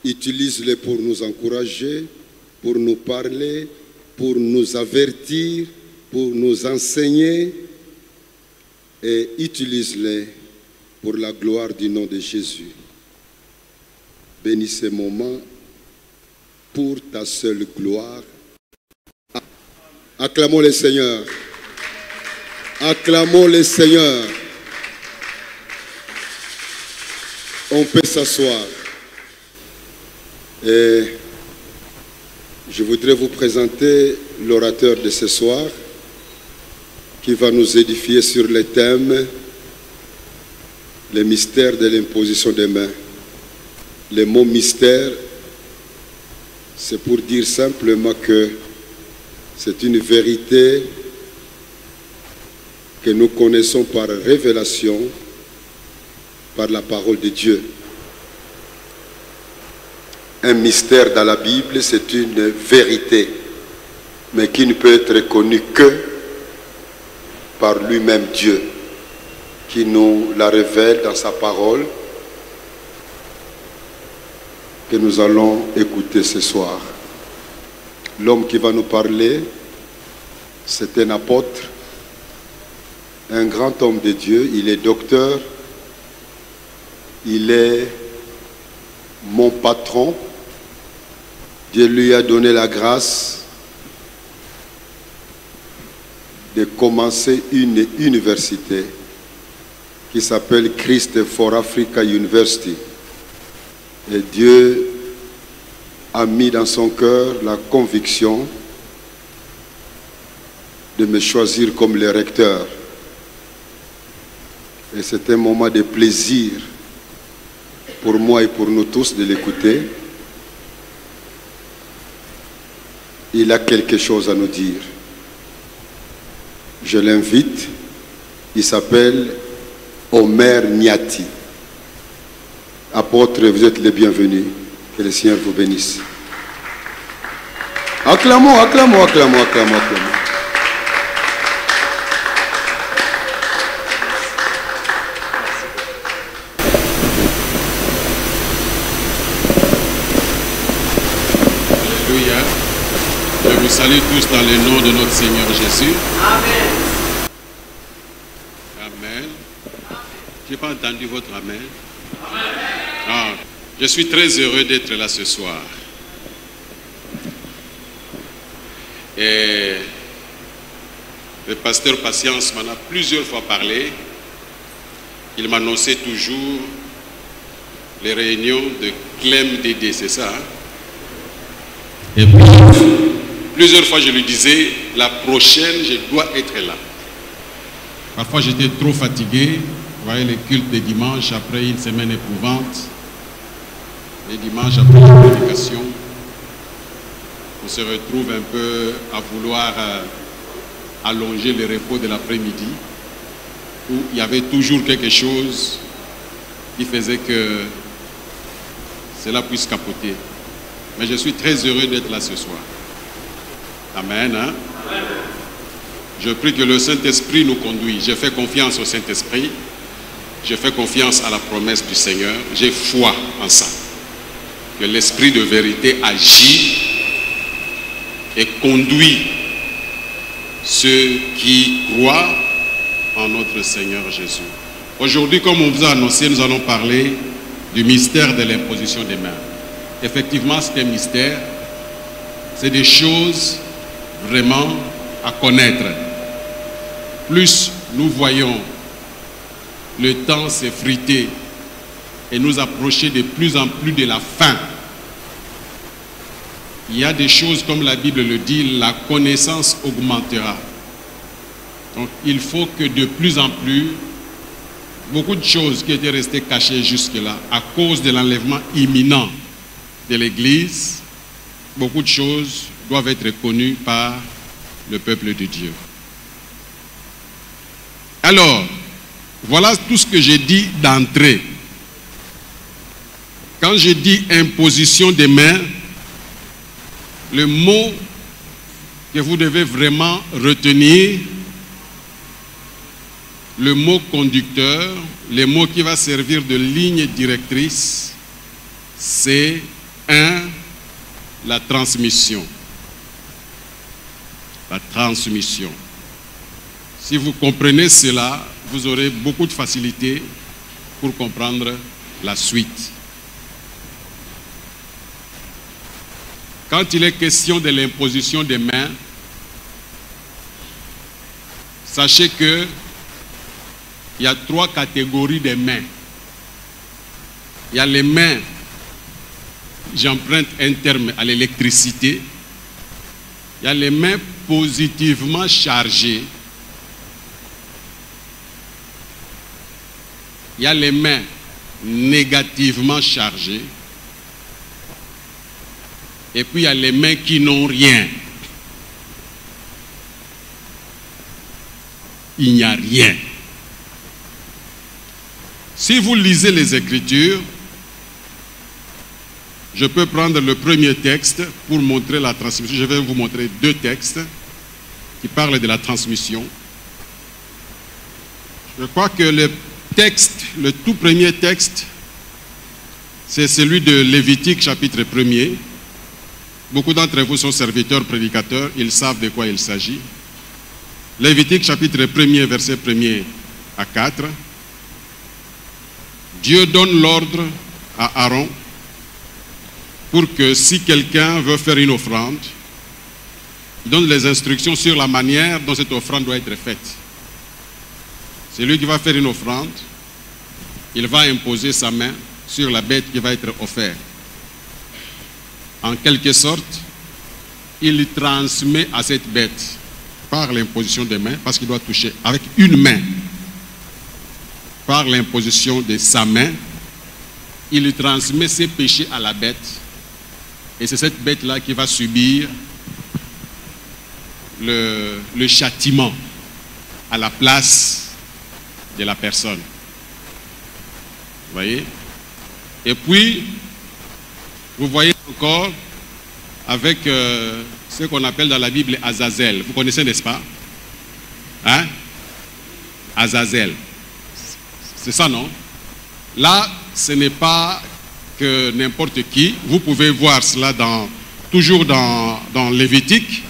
Utilise-les pour nous encourager, pour nous parler, pour nous avertir, pour nous enseigner. Et utilise-les pour la gloire du nom de Jésus. Bénis ces moments pour ta seule gloire. Acclamons le Seigneur. Acclamons le Seigneur. On peut s'asseoir. Et je voudrais vous présenter l'orateur de ce soir qui va nous édifier sur le thème le mystère de l'imposition des mains. Le mot mystère, c'est pour dire simplement que c'est une vérité que nous connaissons par révélation, par la parole de Dieu. Un mystère dans la Bible, c'est une vérité, mais qui ne peut être connue que par lui-même Dieu, qui nous la révèle dans sa parole, que nous allons écouter ce soir. L'homme qui va nous parler, c'est un apôtre, un grand homme de Dieu. Il est docteur, il est mon patron. Dieu lui a donné la grâce de commencer une université qui s'appelle Christ for Africa University. Et Dieu a mis dans son cœur la conviction de me choisir comme le recteur. Et c'est un moment de plaisir pour moi et pour nous tous de l'écouter. Il a quelque chose à nous dire. Je l'invite. Il s'appelle Omer Niati. Apôtre, vous êtes les bienvenus. Que le Seigneur vous bénisse. Acclamons, acclamons, acclamons, acclamons, acclamons. Alléluia. Je vous salue tous dans le nom de notre Seigneur Jésus. Amen. Amen. Je n'ai pas entendu votre amen. Ah, je suis très heureux d'être là ce soir. Et le pasteur Patience m'en a plusieurs fois parlé. Il m'annonçait toujours les réunions de Clem Dédé, c'est ça, hein? Et plusieurs fois je lui disais, la prochaine, je dois être là. Parfois j'étais trop fatigué. Vous voyez les cultes des dimanches après une semaine éprouvante. Les dimanches après la prédication, on se retrouve un peu à vouloir allonger le repos de l'après-midi, où il y avait toujours quelque chose qui faisait que cela puisse capoter. Mais je suis très heureux d'être là ce soir. Amen. Hein? Amen. Je prie que le Saint-Esprit nous conduise. Je fais confiance au Saint-Esprit. Je fais confiance à la promesse du Seigneur. J'ai foi en ça. Que l'Esprit de vérité agit et conduit ceux qui croient en notre Seigneur Jésus. Aujourd'hui, comme on vous a annoncé, nous allons parler du mystère de l'imposition des mains. Effectivement, c'est un mystère. C'est des choses vraiment à connaître. Plus nous voyons le temps s'effriter et nous approcher de plus en plus de la fin, il y a des choses, comme la Bible le dit, la connaissance augmentera. Donc il faut que de plus en plus, beaucoup de choses qui étaient restées cachées jusque-là, à cause de l'enlèvement imminent de l'Église, beaucoup de choses doivent être connues par le peuple de Dieu. Alors, voilà tout ce que j'ai dit d'entrée. Quand je dis imposition des mains, le mot que vous devez vraiment retenir, le mot conducteur, le mot qui va servir de ligne directrice, c'est 1, la transmission. La transmission. Si vous comprenez cela, vous aurez beaucoup de facilité pour comprendre la suite. Quand il est question de l'imposition des mains, sachez que il y a 3 catégories de mains. Il y a les mains, j'emprunte un terme, à l'électricité. Il y a les mains positivement chargées. Il y a les mains négativement chargées. Et puis il y a les mains qui n'ont rien. Il n'y a rien. Si vous lisez les Écritures, je peux prendre le premier texte pour montrer la transmission. Je vais vous montrer 2 textes qui parlent de la transmission. Je crois que le tout premier texte, c'est celui de Lévitique chapitre 1er. Beaucoup d'entre vous sont serviteurs, prédicateurs, ils savent de quoi il s'agit. Lévitique chapitre 1er, verset 1er à 4. Dieu donne l'ordre à Aaron pour que si quelqu'un veut faire une offrande, il donne les instructions sur la manière dont cette offrande doit être faite. C'est lui qui va faire une offrande, il va imposer sa main sur la bête qui va être offerte. En quelque sorte, il transmet à cette bête par l'imposition des mains, parce qu'il doit toucher avec une main, par l'imposition de sa main, il transmet ses péchés à la bête, et c'est cette bête-là qui va subir le châtiment à la place de la personne. Vous voyez? Et puis, vous voyez encore avec ce qu'on appelle dans la Bible Azazel. Vous connaissez, n'est-ce pas? Hein? Azazel. C'est ça, non? Là, ce n'est pas que n'importe qui. Vous pouvez voir cela toujours dans Lévitique,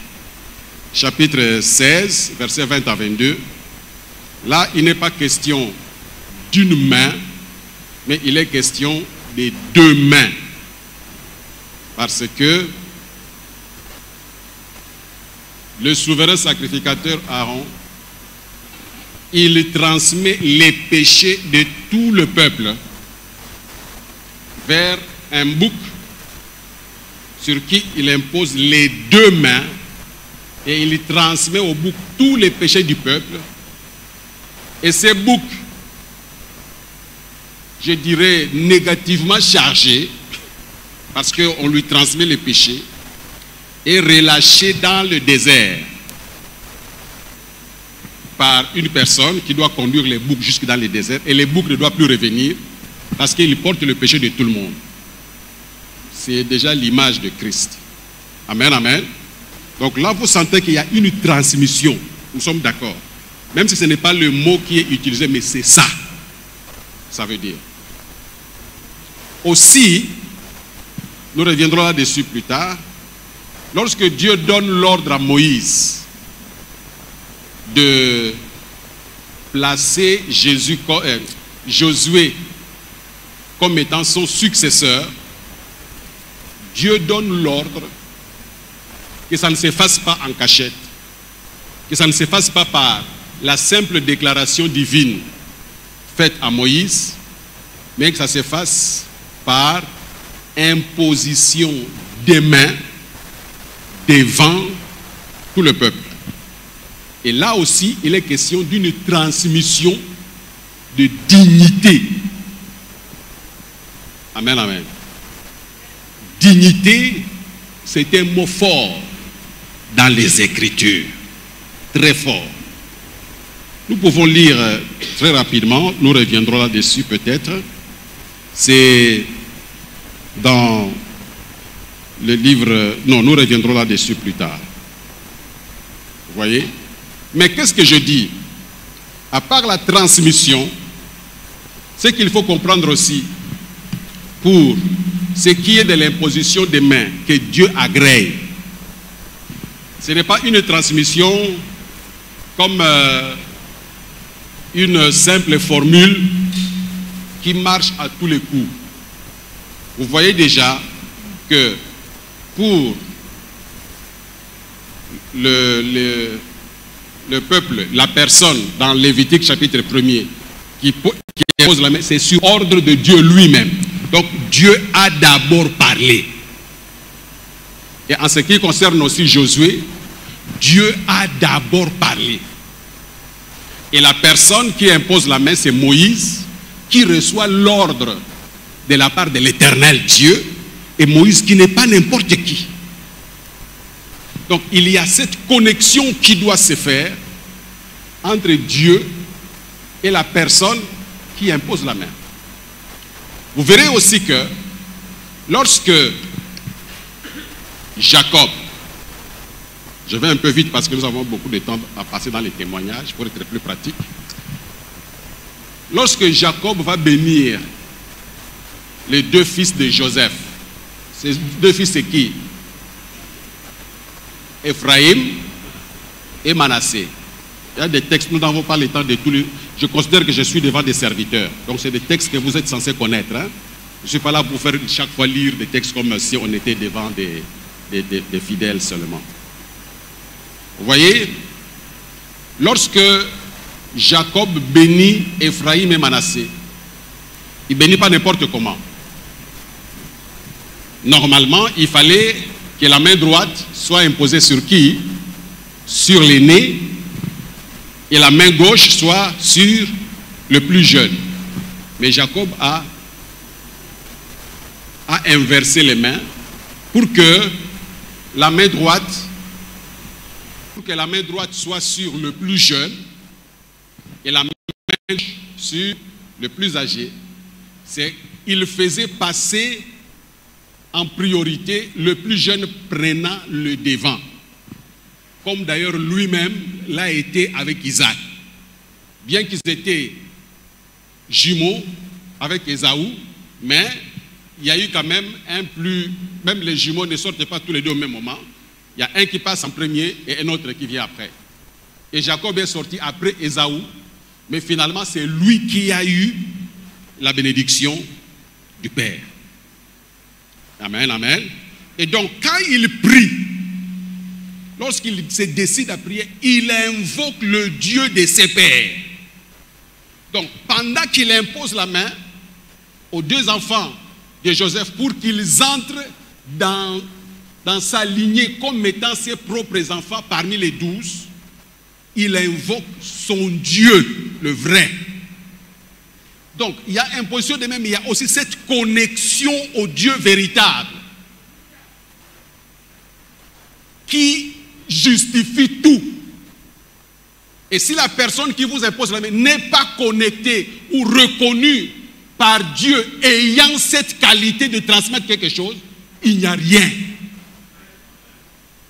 chapitre 16, versets 20 à 22. Là, il n'est pas question d'une main, mais il est question des 2 mains. Parce que le souverain sacrificateur Aaron, il transmet les péchés de tout le peuple vers un bouc sur qui il impose les 2 mains et il transmet au bouc tous les péchés du peuple. Et ces boucs, je dirais négativement chargés, parce qu'on lui transmet les péchés, est relâché dans le désert par une personne qui doit conduire les boucs jusque dans le désert, et les boucs ne doivent plus revenir parce qu'ils portent le péché de tout le monde. C'est déjà l'image de Christ. Amen, amen. Donc là, vous sentez qu'il y a une transmission. Nous sommes d'accord. Même si ce n'est pas le mot qui est utilisé, mais c'est ça. Ça veut dire. Aussi, nous reviendrons là-dessus plus tard, lorsque Dieu donne l'ordre à Moïse de placer Josué comme étant son successeur, Dieu donne l'ordre que ça ne se fasse pas en cachette, que ça ne se fasse pas par la simple déclaration divine faite à Moïse, mais que ça se fasse par imposition des mains devant tout le peuple. Et là aussi, il est question d'une transmission de dignité. Amen, amen. Dignité, c'est un mot fort dans les Écritures. Très fort. Nous pouvons lire très rapidement, nous reviendrons là-dessus peut-être. C'est dans le livre... Non, nous reviendrons là-dessus plus tard. Vous voyez? Mais qu'est-ce que je dis? À part la transmission, ce qu'il faut comprendre aussi pour ce qui est de l'imposition des mains que Dieu agrée. Ce n'est pas une transmission comme une simple formule qui marche à tous les coups. Vous voyez déjà que pour le peuple, la personne dans Lévitique chapitre 1er qui pose la main, c'est sur ordre de Dieu lui-même. Donc Dieu a d'abord parlé. Et en ce qui concerne aussi Josué, Dieu a d'abord parlé. Et la personne qui impose la main, c'est Moïse, qui reçoit l'ordre de la part de l'Éternel Dieu. Et Moïse qui n'est pas n'importe qui. Donc il y a cette connexion qui doit se faire entre Dieu et la personne qui impose la main. Vous verrez aussi que lorsque Jacob, je vais un peu vite parce que nous avons beaucoup de temps à passer dans les témoignages pour être plus pratique. Lorsque Jacob va bénir les deux fils de Joseph, ces deux fils c'est qui? Ephraim et Manassé. Il y a des textes, nous n'avons pas le temps de tous les... Je considère que je suis devant des serviteurs. Donc c'est des textes que vous êtes censés connaître. Hein? Je ne suis pas là pour faire chaque fois lire des textes comme si on était devant des fidèles seulement. Vous voyez, lorsque Jacob bénit Ephraim et Manassé, il ne bénit pas n'importe comment. Normalement, il fallait que la main droite soit imposée sur qui? Sur l'aîné, et la main gauche soit sur le plus jeune. Mais Jacob a inversé les mains pour que la main droite soit sur le plus jeune et la main gauche sur le plus âgé. Il faisait passer en priorité le plus jeune prenant le devant. Comme d'ailleurs lui-même l'a été avec Isaac. Bien qu'ils étaient jumeaux avec Ésaü, mais il y a eu quand même même les jumeaux ne sortent pas tous les deux au même moment. Il y a un qui passe en premier et un autre qui vient après. Et Jacob est sorti après Ésaü, mais finalement c'est lui qui a eu la bénédiction du Père. Amen, amen. Et donc quand il prie, lorsqu'il se décide à prier, il invoque le Dieu de ses pères. Donc, pendant qu'il impose la main aux deux enfants de Joseph pour qu'ils entrent dans sa lignée comme étant ses propres enfants parmi les 12, il invoque son Dieu, le vrai. Donc, il y a imposition de main, mais il y a aussi cette connexion au Dieu véritable qui justifie tout. Et si la personne qui vous impose la main n'est pas connectée ou reconnue par Dieu ayant cette qualité de transmettre quelque chose, il n'y a rien.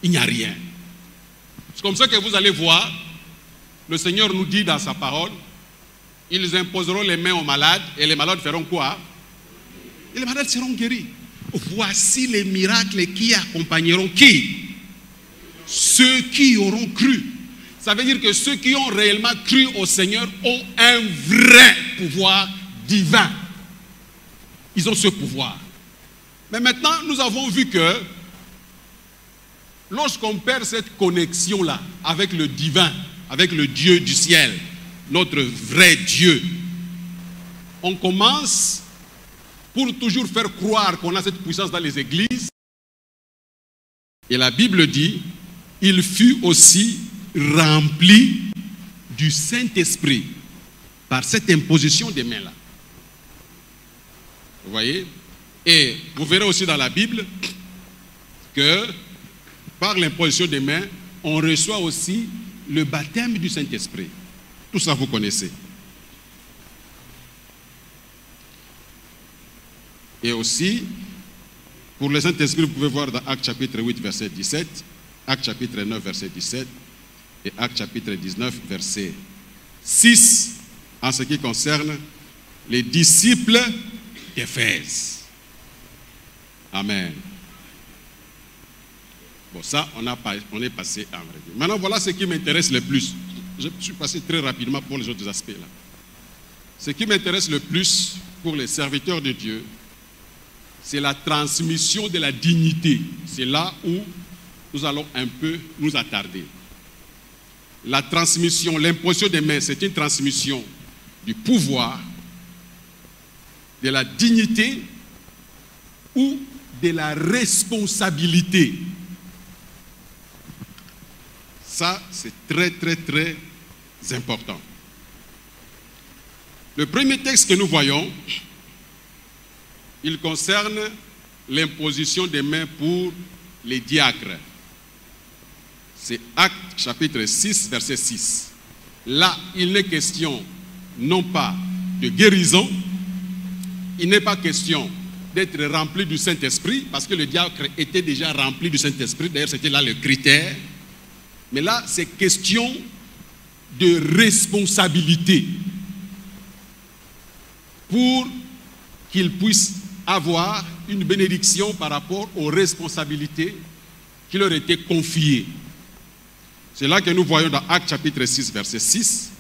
Il n'y a rien. C'est comme ça que vous allez voir, le Seigneur nous dit dans sa parole, ils imposeront les mains aux malades et les malades feront quoi? Et les malades seront guéris. Voici les miracles qui accompagneront qui? Ceux qui auront cru. Ça veut dire que ceux qui ont réellement cru au Seigneur ont un vrai pouvoir divin. Ils ont ce pouvoir. Mais maintenant, nous avons vu que lorsqu'on perd cette connexion-là avec le divin, avec le Dieu du ciel, notre vrai Dieu, on commence, pour toujours faire croire qu'on a cette puissance dans les églises, et la Bible dit, il fut aussi rempli du Saint-Esprit par cette imposition des mains-là. Vous voyez? Et vous verrez aussi dans la Bible que par l'imposition des mains, on reçoit aussi le baptême du Saint-Esprit. Tout ça, vous connaissez. Et aussi, pour le Saint-Esprit, vous pouvez voir dans Actes chapitre 8, verset 17, Actes chapitre 9, verset 17, et Actes chapitre 19, verset 6, en ce qui concerne les disciples d'Éphèse. Amen. Bon, ça, on est passé à vrai dire. Maintenant, voilà ce qui m'intéresse le plus. Je suis passé très rapidement pour les autres aspects là. Ce qui m'intéresse le plus pour les serviteurs de Dieu, c'est la transmission de la dignité. C'est là où nous allons un peu nous attarder. La transmission, l'imposition des mains, c'est une transmission du pouvoir, de la dignité ou de la responsabilité. Ça, c'est très, très, très important. Le premier texte que nous voyons, il concerne l'imposition des mains pour les diacres. C'est Actes chapitre 6, verset 6. Là, il n'est question non pas de guérison, il n'est pas question d'être rempli du Saint-Esprit, parce que le diacre était déjà rempli du Saint-Esprit, d'ailleurs c'était là le critère. Mais là, c'est question de responsabilité pour qu'ils puissent avoir une bénédiction par rapport aux responsabilités qui leur étaient confiées. C'est là que nous voyons dans Actes chapitre 6, verset 6.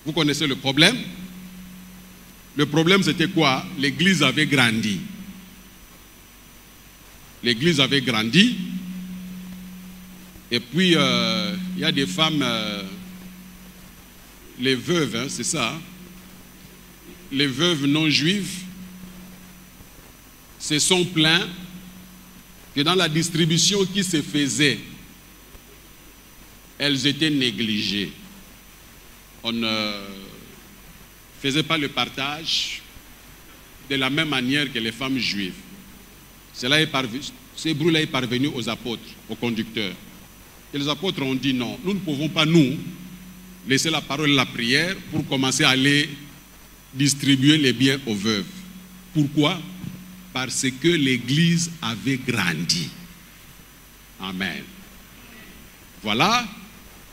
Vous connaissez le problème. Le problème, c'était quoi? L'église avait grandi. L'église avait grandi. Et puis, il y a des femmes, les veuves, hein, c'est ça. Hein? Les veuves non juives se sont plaints que dans la distribution qui se faisait, elles étaient négligées. On ne faisait pas le partage de la même manière que les femmes juives. Ce bruit-là est parvenu aux apôtres, aux conducteurs. Et les apôtres ont dit non, nous ne pouvons pas, nous, laisser la parole et la prière pour commencer à aller distribuer les biens aux veuves. Pourquoi? Parce que l'église avait grandi. Amen. Voilà,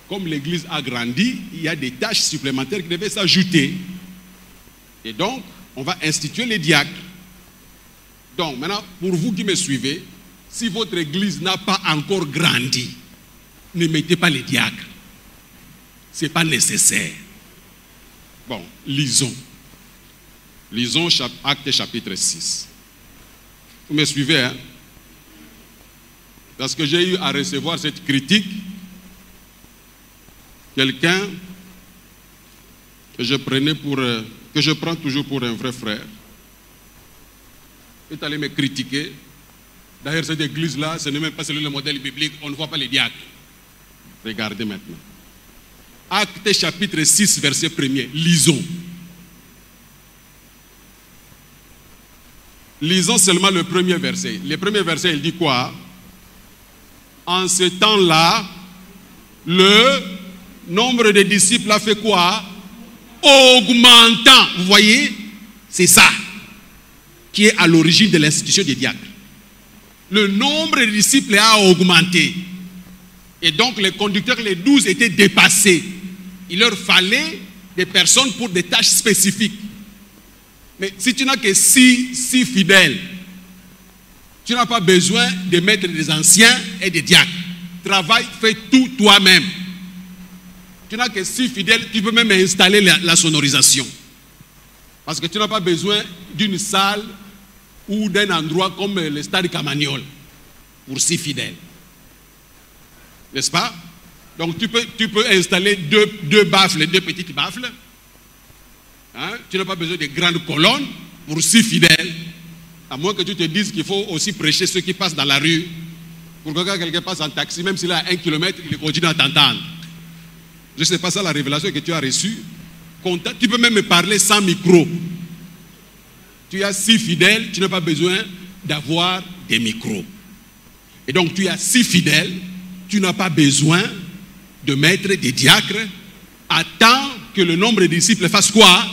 comme l'église a grandi, il y a des tâches supplémentaires qui devaient s'ajouter. Et donc, on va instituer les diacres. Donc, maintenant, pour vous qui me suivez, si votre église n'a pas encore grandi, ne mettez pas les diacres. Ce n'est pas nécessaire. Bon, lisons. Lisons Actes chapitre 6. Vous me suivez, hein? Parce que j'ai eu à recevoir cette critique. Quelqu'un que je prends toujours pour un vrai frère est allé me critiquer. D'ailleurs, cette église-là, ce n'est même pas selon le modèle biblique, on ne voit pas les diacres. Regardez maintenant. Actes chapitre 6, verset 1er. Lisons. Lisons seulement le premier verset. Le premier verset, il dit quoi? En ce temps-là, le nombre de disciples a fait quoi? Augmentant. Vous voyez? C'est ça qui est à l'origine de l'institution des diacres. Le nombre de disciples a augmenté. Et donc les conducteurs, les 12 étaient dépassés. Il leur fallait des personnes pour des tâches spécifiques. Mais si tu n'as que 6 fidèles, tu n'as pas besoin de mettre des anciens et des diacres. Travaille, fais tout toi-même. Tu n'as que 6 fidèles, tu peux même installer la sonorisation. Parce que tu n'as pas besoin d'une salle ou d'un endroit comme le stade Camagnol pour 6 fidèles. N'est-ce pas? Donc tu peux installer deux baffles, 2 petites baffles. Hein? Tu n'as pas besoin de grandes colonnes pour 6 fidèles. À moins que tu te dises qu'il faut aussi prêcher ceux qui passent dans la rue. Pour que quand quelqu'un passe en taxi, même s'il est à 1 kilomètre, il continue à t'entendre. Je ne sais pas ça la révélation que tu as reçue. Tu peux même me parler sans micro. Tu as 6 fidèles, tu n'as pas besoin d'avoir des micros. Et donc tu as 6 fidèles, tu n'as pas besoin de mettre des diacres. Attends que le nombre de disciples fasse quoi?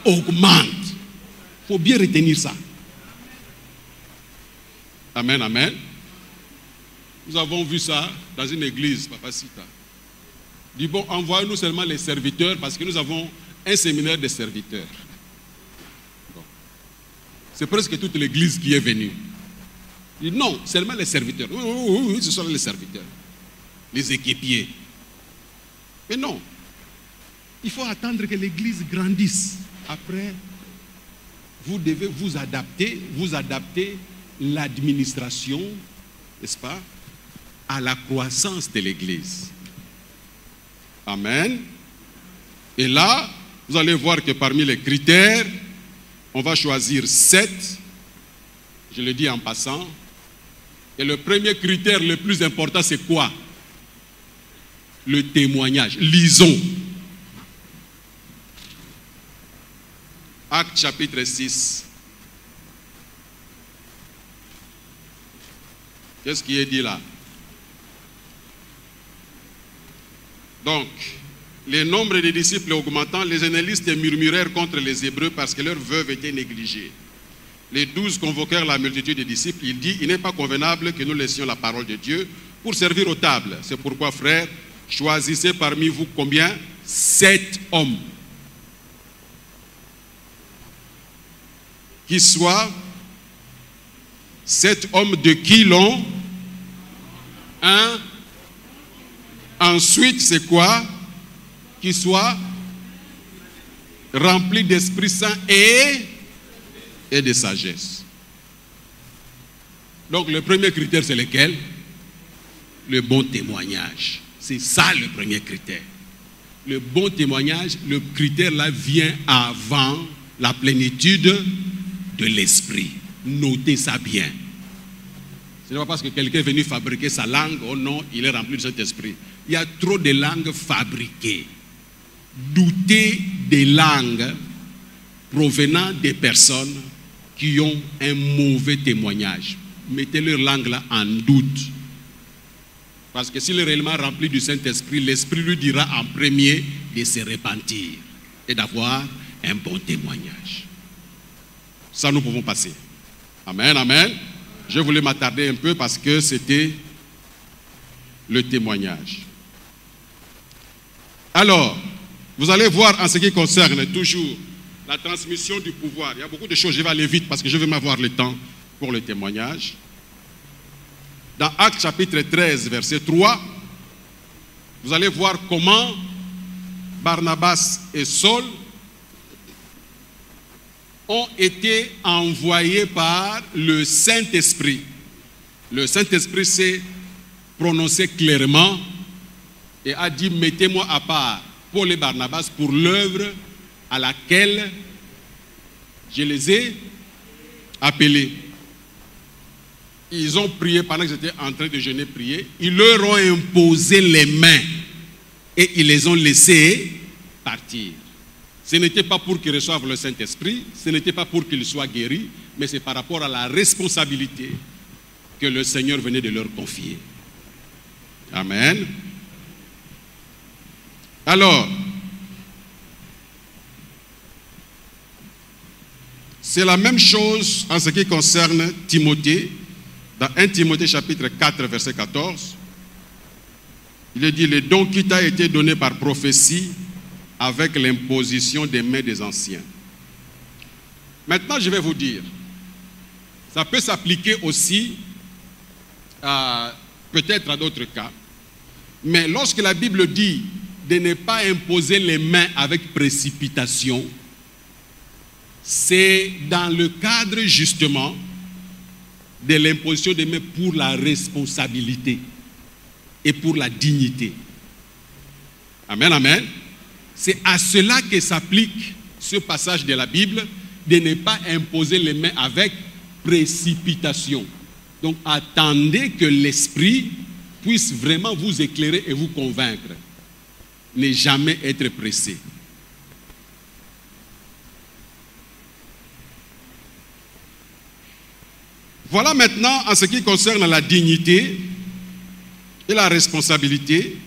Augmente. Il faut bien retenir ça. Amen, amen. Nous avons vu ça dans une église, Papa Sita. Dit bon, envoyez-nous seulement les serviteurs parce que nous avons un séminaire de serviteurs. Bon. C'est presque toute l'église qui est venue. Il dit non, seulement les serviteurs. Oui, ce sont les serviteurs. Les équipiers. Mais non. Il faut attendre que l'église grandisse. Après, vous devez vous adapter l'administration, n'est-ce pas, à la croissance de l'église. Amen. Et là, vous allez voir que parmi les critères, on va choisir 7. Je le dis en passant. Et le premier critère le plus important, c'est quoi? Le témoignage. Lisons. Actes chapitre 6. Qu'est-ce qui est dit là? Donc, le nombre des disciples augmentant, les analystes murmurèrent contre les Hébreux parce que leurs veuves étaient négligées. Les 12 convoquèrent la multitude des disciples. Il dit, il n'est pas convenable que nous laissions la parole de Dieu pour servir aux tables. C'est pourquoi, frères, choisissez parmi vous combien? 7 hommes. Qui soient 7 hommes de qui l'ont? Un. Ensuite, c'est quoi? Qui soient remplis d'Esprit Saint et de sagesse. Donc le premier critère, c'est lequel? Le bon témoignage. C'est ça le premier critère. Le bon témoignage, le critère là vient avant la plénitude de l'esprit. Notez ça bien. Ce n'est pas parce que quelqu'un est venu fabriquer sa langue, oh non, il est rempli de cet esprit. Il y a trop de langues fabriquées. Doutez des langues provenant des personnes qui ont un mauvais témoignage. Mettez leur langue là en doute. Parce que s'il est réellement rempli du Saint-Esprit, l'Esprit lui dira en premier de se repentir et d'avoir un bon témoignage. Ça, nous pouvons passer. Amen, amen. Je voulais m'attarder un peu parce que c'était le témoignage. Alors, vous allez voir en ce qui concerne toujours la transmission du pouvoir. Il y a beaucoup de choses, je vais aller vite parce que je vais m'avoir le temps pour le témoignage. Dans Actes chapitre 13, verset 3, vous allez voir comment Barnabas et Saul ont été envoyés par le Saint-Esprit. Le Saint-Esprit s'est prononcé clairement et a dit, mettez-moi à part Paul et Barnabas pour l'œuvre à laquelle je les ai appelés. Ils ont prié pendant qu'ils étaient en train de jeûner, prier. Ils leur ont imposé les mains et ils les ont laissés partir. Ce n'était pas pour qu'ils reçoivent le Saint-Esprit, ce n'était pas pour qu'ils soient guéris, mais c'est par rapport à la responsabilité que le Seigneur venait de leur confier. Amen. Alors, c'est la même chose en ce qui concerne Timothée. Dans 1 Timothée chapitre 4, verset 14, il est dit, le don qui t'a été donné par prophétie avec l'imposition des mains des anciens. Maintenant, je vais vous dire, ça peut s'appliquer aussi peut-être à d'autres cas, mais lorsque la Bible dit de ne pas imposer les mains avec précipitation, c'est dans le cadre justement de l'imposition des mains pour la responsabilité et pour la dignité. Amen, amen. C'est à cela que s'applique ce passage de la Bible, de ne pas imposer les mains avec précipitation. Donc attendez que l'Esprit puisse vraiment vous éclairer et vous convaincre. Ne jamais être pressé. Voilà maintenant en ce qui concerne la dignité et la responsabilité.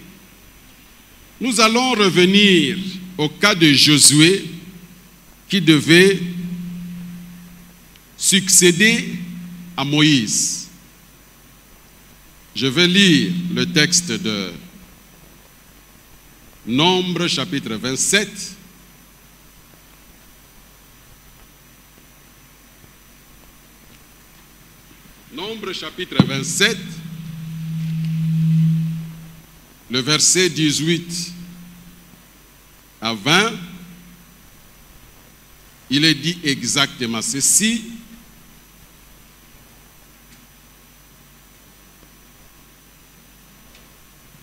Nous allons revenir au cas de Josué qui devait succéder à Moïse. Je vais lire le texte de Nombre chapitre 27. Nombre chapitre 27, le verset 18 à 20, il est dit exactement ceci.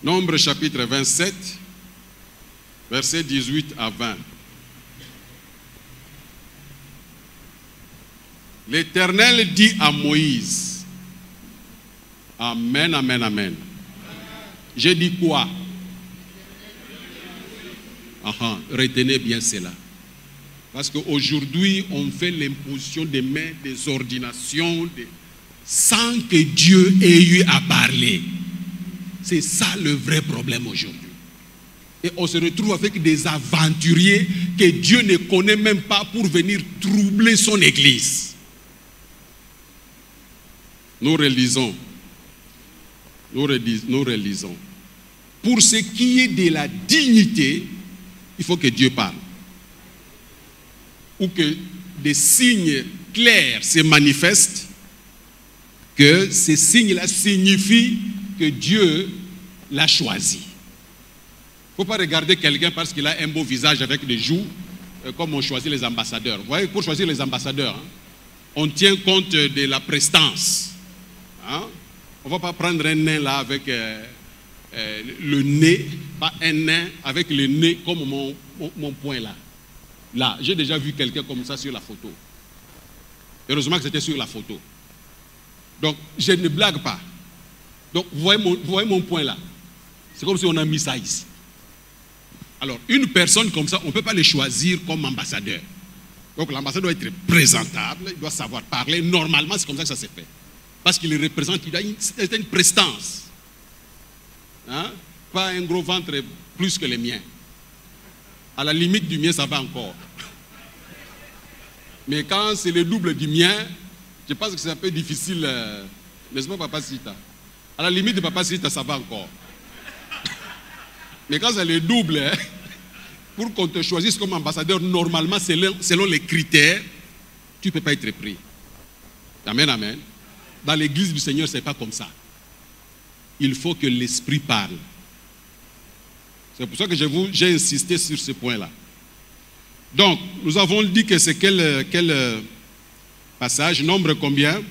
Nombre chapitre 27, verset 18 à 20. L'Éternel dit à Moïse, Amen, amen, amen. J'ai dit quoi? Retenez bien cela. Parce qu'aujourd'hui, on fait l'imposition des mains, des ordinations, sans que Dieu ait eu à parler. C'est ça le vrai problème aujourd'hui. Et on se retrouve avec des aventuriers que Dieu ne connaît même pas pour venir troubler son église. Nous relisons. Pour ce qui est de la dignité, il faut que Dieu parle. Ou que des signes clairs se manifestent, que ces signes-là signifient que Dieu l'a choisi. Il ne faut pas regarder quelqu'un parce qu'il a un beau visage avec des joues, comme on choisit les ambassadeurs. Vous voyez, pour choisir les ambassadeurs, on tient compte de la prestance. On ne va pas prendre un nain là avec le nez, pas un nain avec le nez comme mon poing là. Là, j'ai déjà vu quelqu'un comme ça sur la photo. Heureusement que c'était sur la photo. Donc, je ne blague pas. Donc, vous voyez mon point là. C'est comme si on a mis ça ici. Alors, une personne comme ça, on ne peut pas le choisir comme ambassadeur. Donc, l'ambassadeur doit être présentable, il doit savoir parler. Normalement, c'est comme ça que ça se fait. Parce qu'il représente, il a une prestance. Pas un gros ventre plus que le mien. À la limite du mien, ça va encore. Mais quand c'est le double du mien, je pense que c'est un peu difficile. N'est-ce pas, Papa Sita? À la limite de Papa Sita, ça va encore. Mais quand c'est le double, pour qu'on te choisisse comme ambassadeur, normalement, selon les critères, tu ne peux pas être pris. Amen, amen. Dans l'église du Seigneur, ce n'est pas comme ça. Il faut que l'Esprit parle. C'est pour ça que j'ai insisté sur ce point-là. Donc, nous avons dit que c'est quel passage, nombre combien?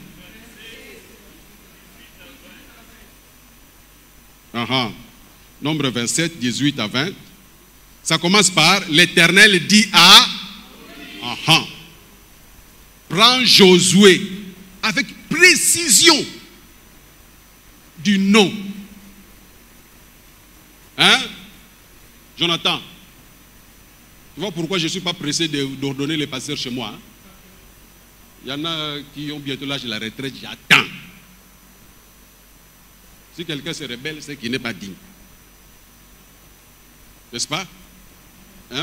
Nombre 27, 18 à 20. Ça commence par l'Éternel dit à prends Josué avec précision du nom. Jonathan, tu vois pourquoi je ne suis pas pressé d'ordonner les pasteurs chez moi. Il y en a qui ont bientôt l'âge de la retraite, j'attends. Si quelqu'un se rebelle, c'est qu'il n'est pas digne. N'est-ce pas?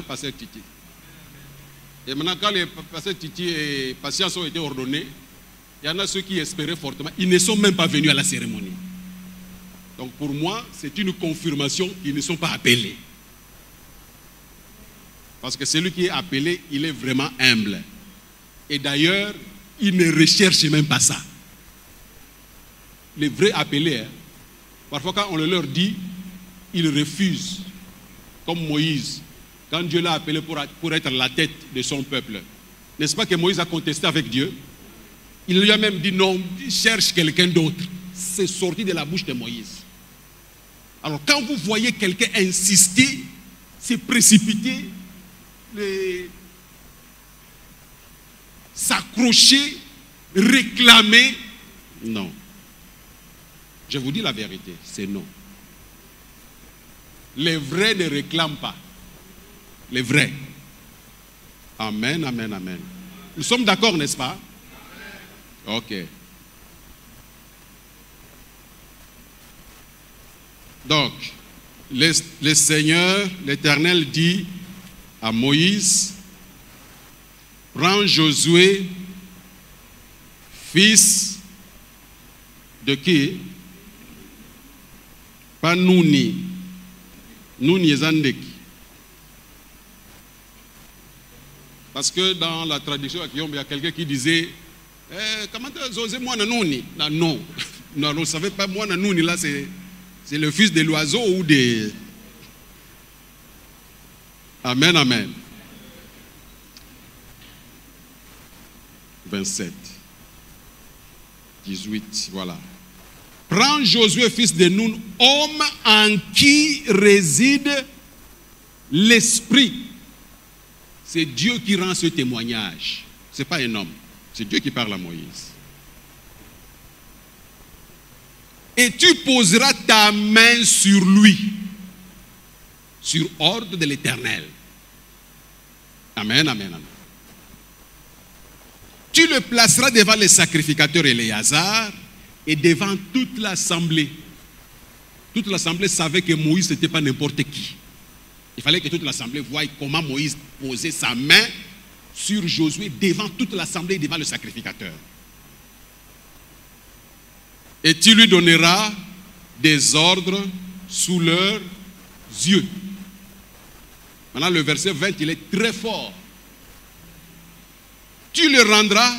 Pasteur Titi. Et maintenant, quand les pasteurs Titi et Patience ont été ordonnés, il y en a ceux qui espéraient fortement. Ils ne sont même pas venus à la cérémonie. Donc pour moi, c'est une confirmation qu'ils ne sont pas appelés. Parce que celui qui est appelé, il est vraiment humble. Et d'ailleurs, il ne recherche même pas ça. Les vrais appelés, parfois quand on leur dit, ils refusent. Comme Moïse, quand Dieu l'a appelé pour être la tête de son peuple. N'est-ce pas que Moïse a contesté avec Dieu? Il lui a même dit non, cherche quelqu'un d'autre. C'est sorti de la bouche de Moïse. Alors quand vous voyez quelqu'un insister, se précipiter, s'accrocher, réclamer, non. Je vous dis la vérité, c'est non. Les vrais ne réclament pas. Les vrais. Amen, amen, amen. Nous sommes d'accord, n'est-ce pas? Ok. Donc, le Seigneur, l'Éternel dit à Moïse, prends Josué, fils de qui? Pas Nouni. Nouni Ezandeki. Parce que dans la traduction, il y a quelqu'un qui disait Comment oser moi nanouni? Non, non, non, vous ne savez pas, moi nanouni là, c'est le fils de l'oiseau ou des... Amen, amen. 27, 18, voilà. Prends Josué, fils de Nun, homme en qui réside l'esprit. C'est Dieu qui rend ce témoignage. Ce n'est pas un homme. C'est Dieu qui parle à Moïse. Et tu poseras ta main sur lui, sur ordre de l'Éternel. Amen, amen, amen. Tu le placeras devant les sacrificateurs Éléazar et devant toute l'assemblée. Toute l'assemblée savait que Moïse n'était pas n'importe qui. Il fallait que toute l'assemblée voie comment Moïse posait sa main sur Josué devant toute l'assemblée et devant le sacrificateur. Et tu lui donneras des ordres sous leurs yeux. Maintenant, le verset 20, il est très fort. Tu le rendras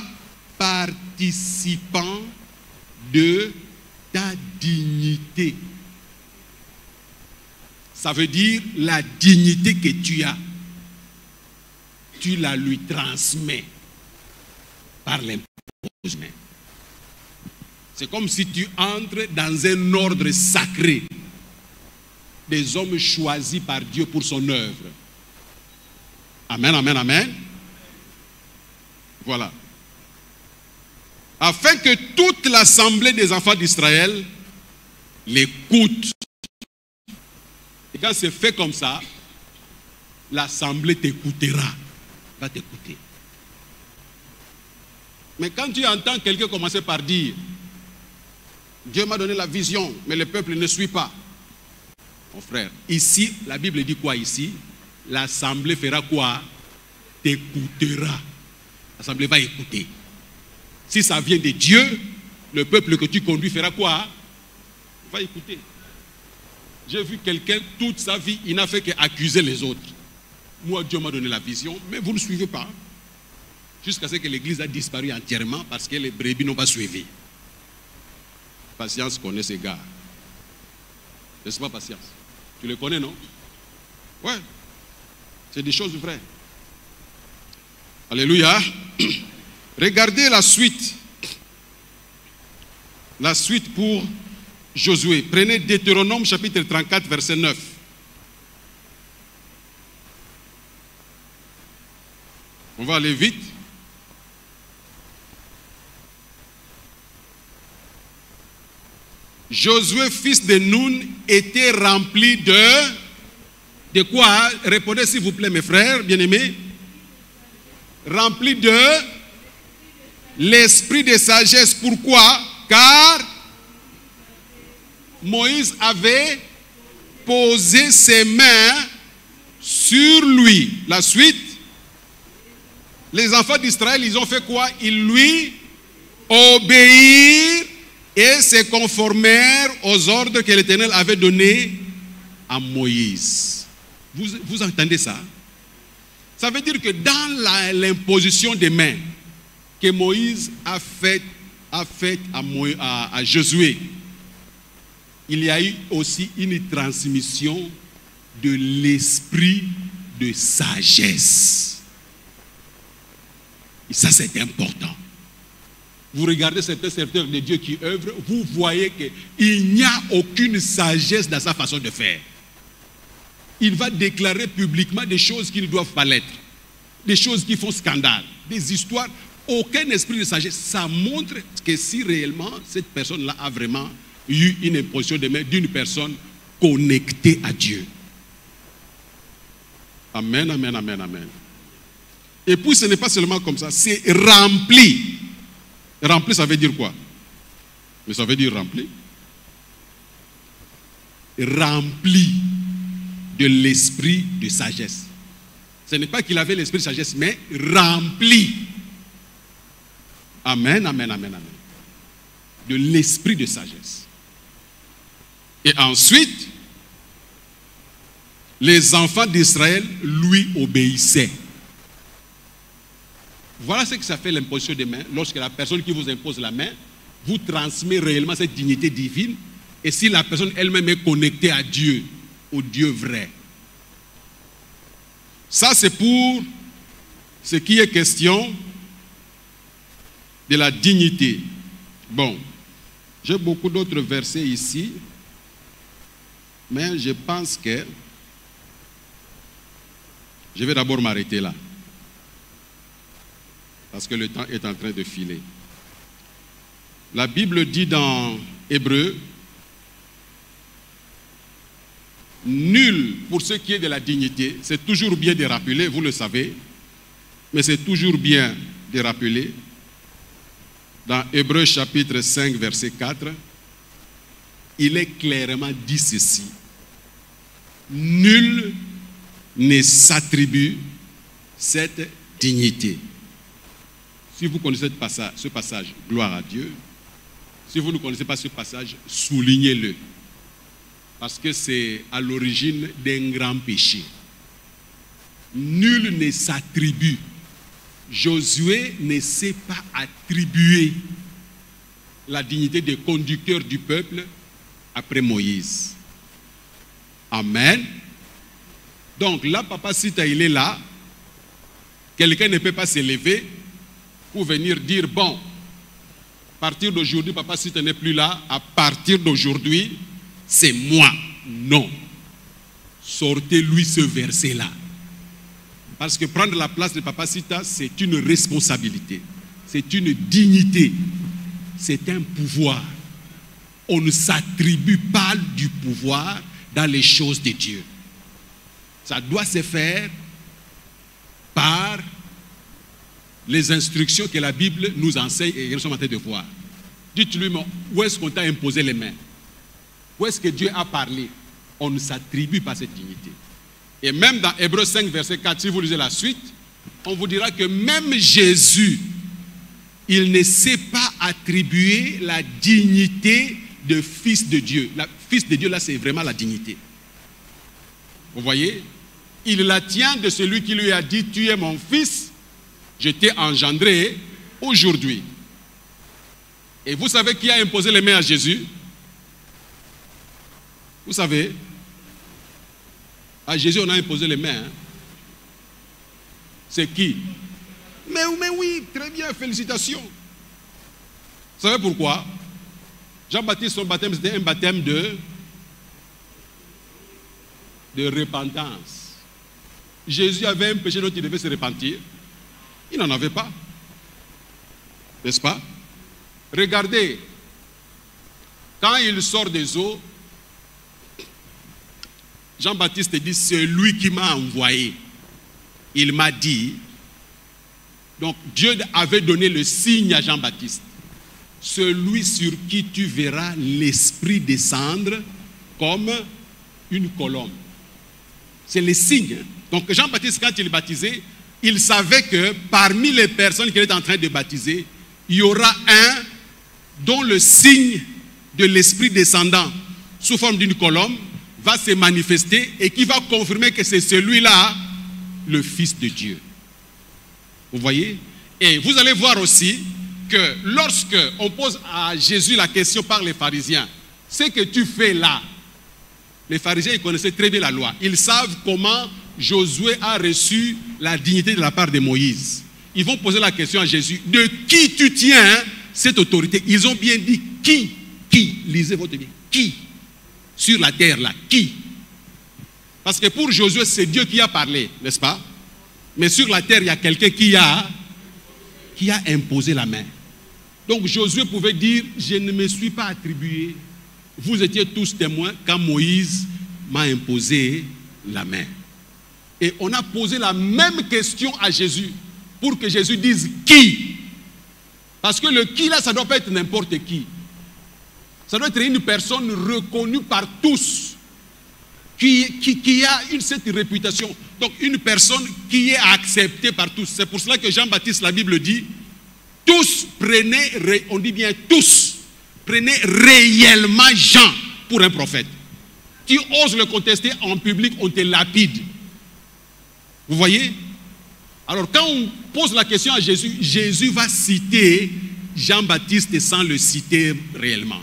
participant de ta dignité. Ça veut dire la dignité que tu as. Tu la lui transmets par l'imposition. C'est comme si tu entres dans un ordre sacré des hommes choisis par Dieu pour son œuvre. Amen, amen, amen. Voilà. Afin que toute l'assemblée des enfants d'Israël l'écoute. Et quand c'est fait comme ça, l'assemblée t'écoutera. Va t'écouter. Mais quand tu entends quelqu'un commencer par dire Dieu m'a donné la vision, mais le peuple ne suit pas. Mon frère, ici, la Bible dit quoi ici? L'assemblée fera quoi? T'écoutera. L'assemblée va écouter. Si ça vient de Dieu, le peuple que tu conduis fera quoi? Va écouter. J'ai vu quelqu'un toute sa vie, il n'a fait qu'accuser les autres. Moi, Dieu m'a donné la vision, mais vous ne suivez pas. Jusqu'à ce que l'église a disparu entièrement parce que les brebis n'ont pas suivi. Patience connaît ces gars. N'est-ce pas, Patience? Tu les connais, non? Ouais. C'est des choses vraies. Alléluia. Regardez la suite. La suite pour Josué. Prenez Deutéronome chapitre 34, verset 9. On va aller vite. Josué, fils de Nun, était rempli de quoi? Répondez s'il vous plaît, mes frères bien-aimés. Rempli de l'esprit de sagesse. Pourquoi? Car Moïse avait posé ses mains sur lui. La suite, les enfants d'Israël, ils ont fait quoi? Ils lui obéirent et se conformèrent aux ordres que l'Éternel avait donnés à Moïse. Vous entendez ça? Ça veut dire que dans l'imposition des mains que Moïse a faite à Josué, il y a eu aussi une transmission de l'esprit de sagesse. Et ça, c'est important. Vous regardez certains serviteurs de Dieu qui œuvrent, vous voyez qu'il n'y a aucune sagesse dans sa façon de faire. Il va déclarer publiquement des choses qui ne doivent pas l'être, des choses qui font scandale, des histoires, aucun esprit de sagesse. Ça montre que si réellement cette personne-là a vraiment eu une imposition de main d'une personne connectée à Dieu. Amen, amen, amen, amen. Et puis ce n'est pas seulement comme ça, c'est rempli. Rempli, ça veut dire quoi? Mais ça veut dire rempli. Rempli de l'esprit de sagesse. Ce n'est pas qu'il avait l'esprit de sagesse, mais rempli. Amen, amen, amen, amen. De l'esprit de sagesse. Et ensuite, les enfants d'Israël lui obéissaient. Voilà ce que ça fait l'imposition des mains. Lorsque la personne qui vous impose la main vous transmet réellement cette dignité divine, et si la personne elle-même est connectée à Dieu, au Dieu vrai. Ça, c'est pour ce qui est question de la dignité. Bon, j'ai beaucoup d'autres versets ici, mais je pense que je vais d'abord m'arrêter là, parce que le temps est en train de filer. La Bible dit dans Hébreux, nul, pour ce qui est de la dignité, c'est toujours bien de rappeler, vous le savez, mais c'est toujours bien de rappeler, dans Hébreux chapitre 5, verset 4, il est clairement dit ceci: nul ne s'attribue cette dignité. Si vous connaissez ce passage, gloire à Dieu. Si vous ne connaissez pas ce passage, soulignez-le. Parce que c'est à l'origine d'un grand péché. Nul ne s'attribue. Josué ne s'est pas attribué la dignité de conducteur du peuple après Moïse. Amen. Donc là, Papa Sita, il est là. Quelqu'un ne peut pas s'élever pour venir dire, bon, à partir d'aujourd'hui, Papa Sita n'est plus là. À partir d'aujourd'hui, c'est moi. Non. Sortez-lui ce verset-là. Parce que prendre la place de Papa Sita, c'est une responsabilité. C'est une dignité. C'est un pouvoir. On ne s'attribue pas du pouvoir dans les choses de Dieu. Ça doit se faire par les instructions que la Bible nous enseigne et nous sommes en train de voir. Dites-lui, où est-ce qu'on t'a imposé les mains? Où est-ce que Dieu a parlé? On ne s'attribue pas cette dignité. Et même dans Hébreux 5, verset 4, si vous lisez la suite, on vous dira que même Jésus, il ne s'est pas attribué la dignité de fils de Dieu. Le fils de Dieu, là, c'est vraiment la dignité. Vous voyez? Il la tient de celui qui lui a dit, tu es mon fils, je t'ai engendré aujourd'hui. Et vous savez qui a imposé les mains à Jésus? Vous savez? À Jésus, on a imposé les mains. Hein? C'est qui? Mais oui, très bien, félicitations. Vous savez pourquoi? Jean-Baptiste, son baptême, c'était un baptême de repentance. Jésus avait un péché dont il devait se repentir. Il n'en avait pas. N'est-ce pas? Regardez, quand il sort des eaux, Jean-Baptiste dit, c'est lui qui m'a envoyé. Il m'a dit, donc Dieu avait donné le signe à Jean-Baptiste. Celui sur qui tu verras l'Esprit descendre comme une colombe. C'est le signe. Donc Jean-Baptiste, quand il baptisait, il savait que parmi les personnes qu'il était en train de baptiser, il y aura un dont le signe de l'Esprit descendant sous forme d'une colombe va se manifester et qui va confirmer que c'est celui-là, le Fils de Dieu. Vous voyez? Et vous allez voir aussi que lorsque on pose à Jésus la question par les pharisiens, ce que tu fais là, les pharisiens ils connaissaient très bien la loi. Ils savent comment Josué a reçu la dignité de la part de Moïse. Ils vont poser la question à Jésus, de qui tu tiens cette autorité? Ils ont bien dit qui? Lisez votre bien. Qui? Sur la terre là, qui? Parce que pour Josué, c'est Dieu qui a parlé, n'est-ce pas? Mais sur la terre, il y a quelqu'un qui a imposé la main. Donc Josué pouvait dire, je ne me suis pas attribué. Vous étiez tous témoins quand Moïse m'a imposé la main. Et on a posé la même question à Jésus pour que Jésus dise qui? Parce que le qui là, ça ne doit pas être n'importe qui. Ça doit être une personne reconnue par tous, qui a cette réputation. Donc une personne qui est acceptée par tous. C'est pour cela que Jean-Baptiste, la Bible dit, tous prenez, on dit bien tous, prenez réellement Jean pour un prophète. Tu oses le contester en public, on te lapide. Vous voyez? Alors quand on pose la question à Jésus, Jésus va citer Jean-Baptiste sans le citer réellement.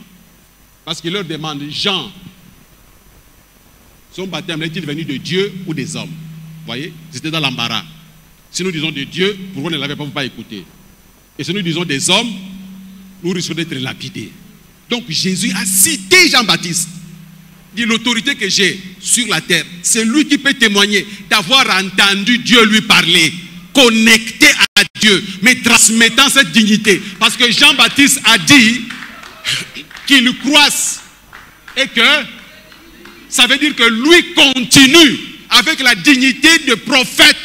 Parce qu'il leur demande, Jean, son baptême est-il venu de Dieu ou des hommes? Vous voyez, c'était dans l'embarras. Si nous disons de Dieu, pourquoi ne l'avez pas écouté? Et si nous disons des hommes, nous risquons d'être lapidés. Donc Jésus a cité Jean-Baptiste. Il dit, l'autorité que j'ai sur la terre, c'est lui qui peut témoigner d'avoir entendu Dieu lui parler, connecté à Dieu, mais transmettant cette dignité. Parce que Jean-Baptiste a dit qu'il croisse et que ça veut dire que lui continue avec la dignité de prophète.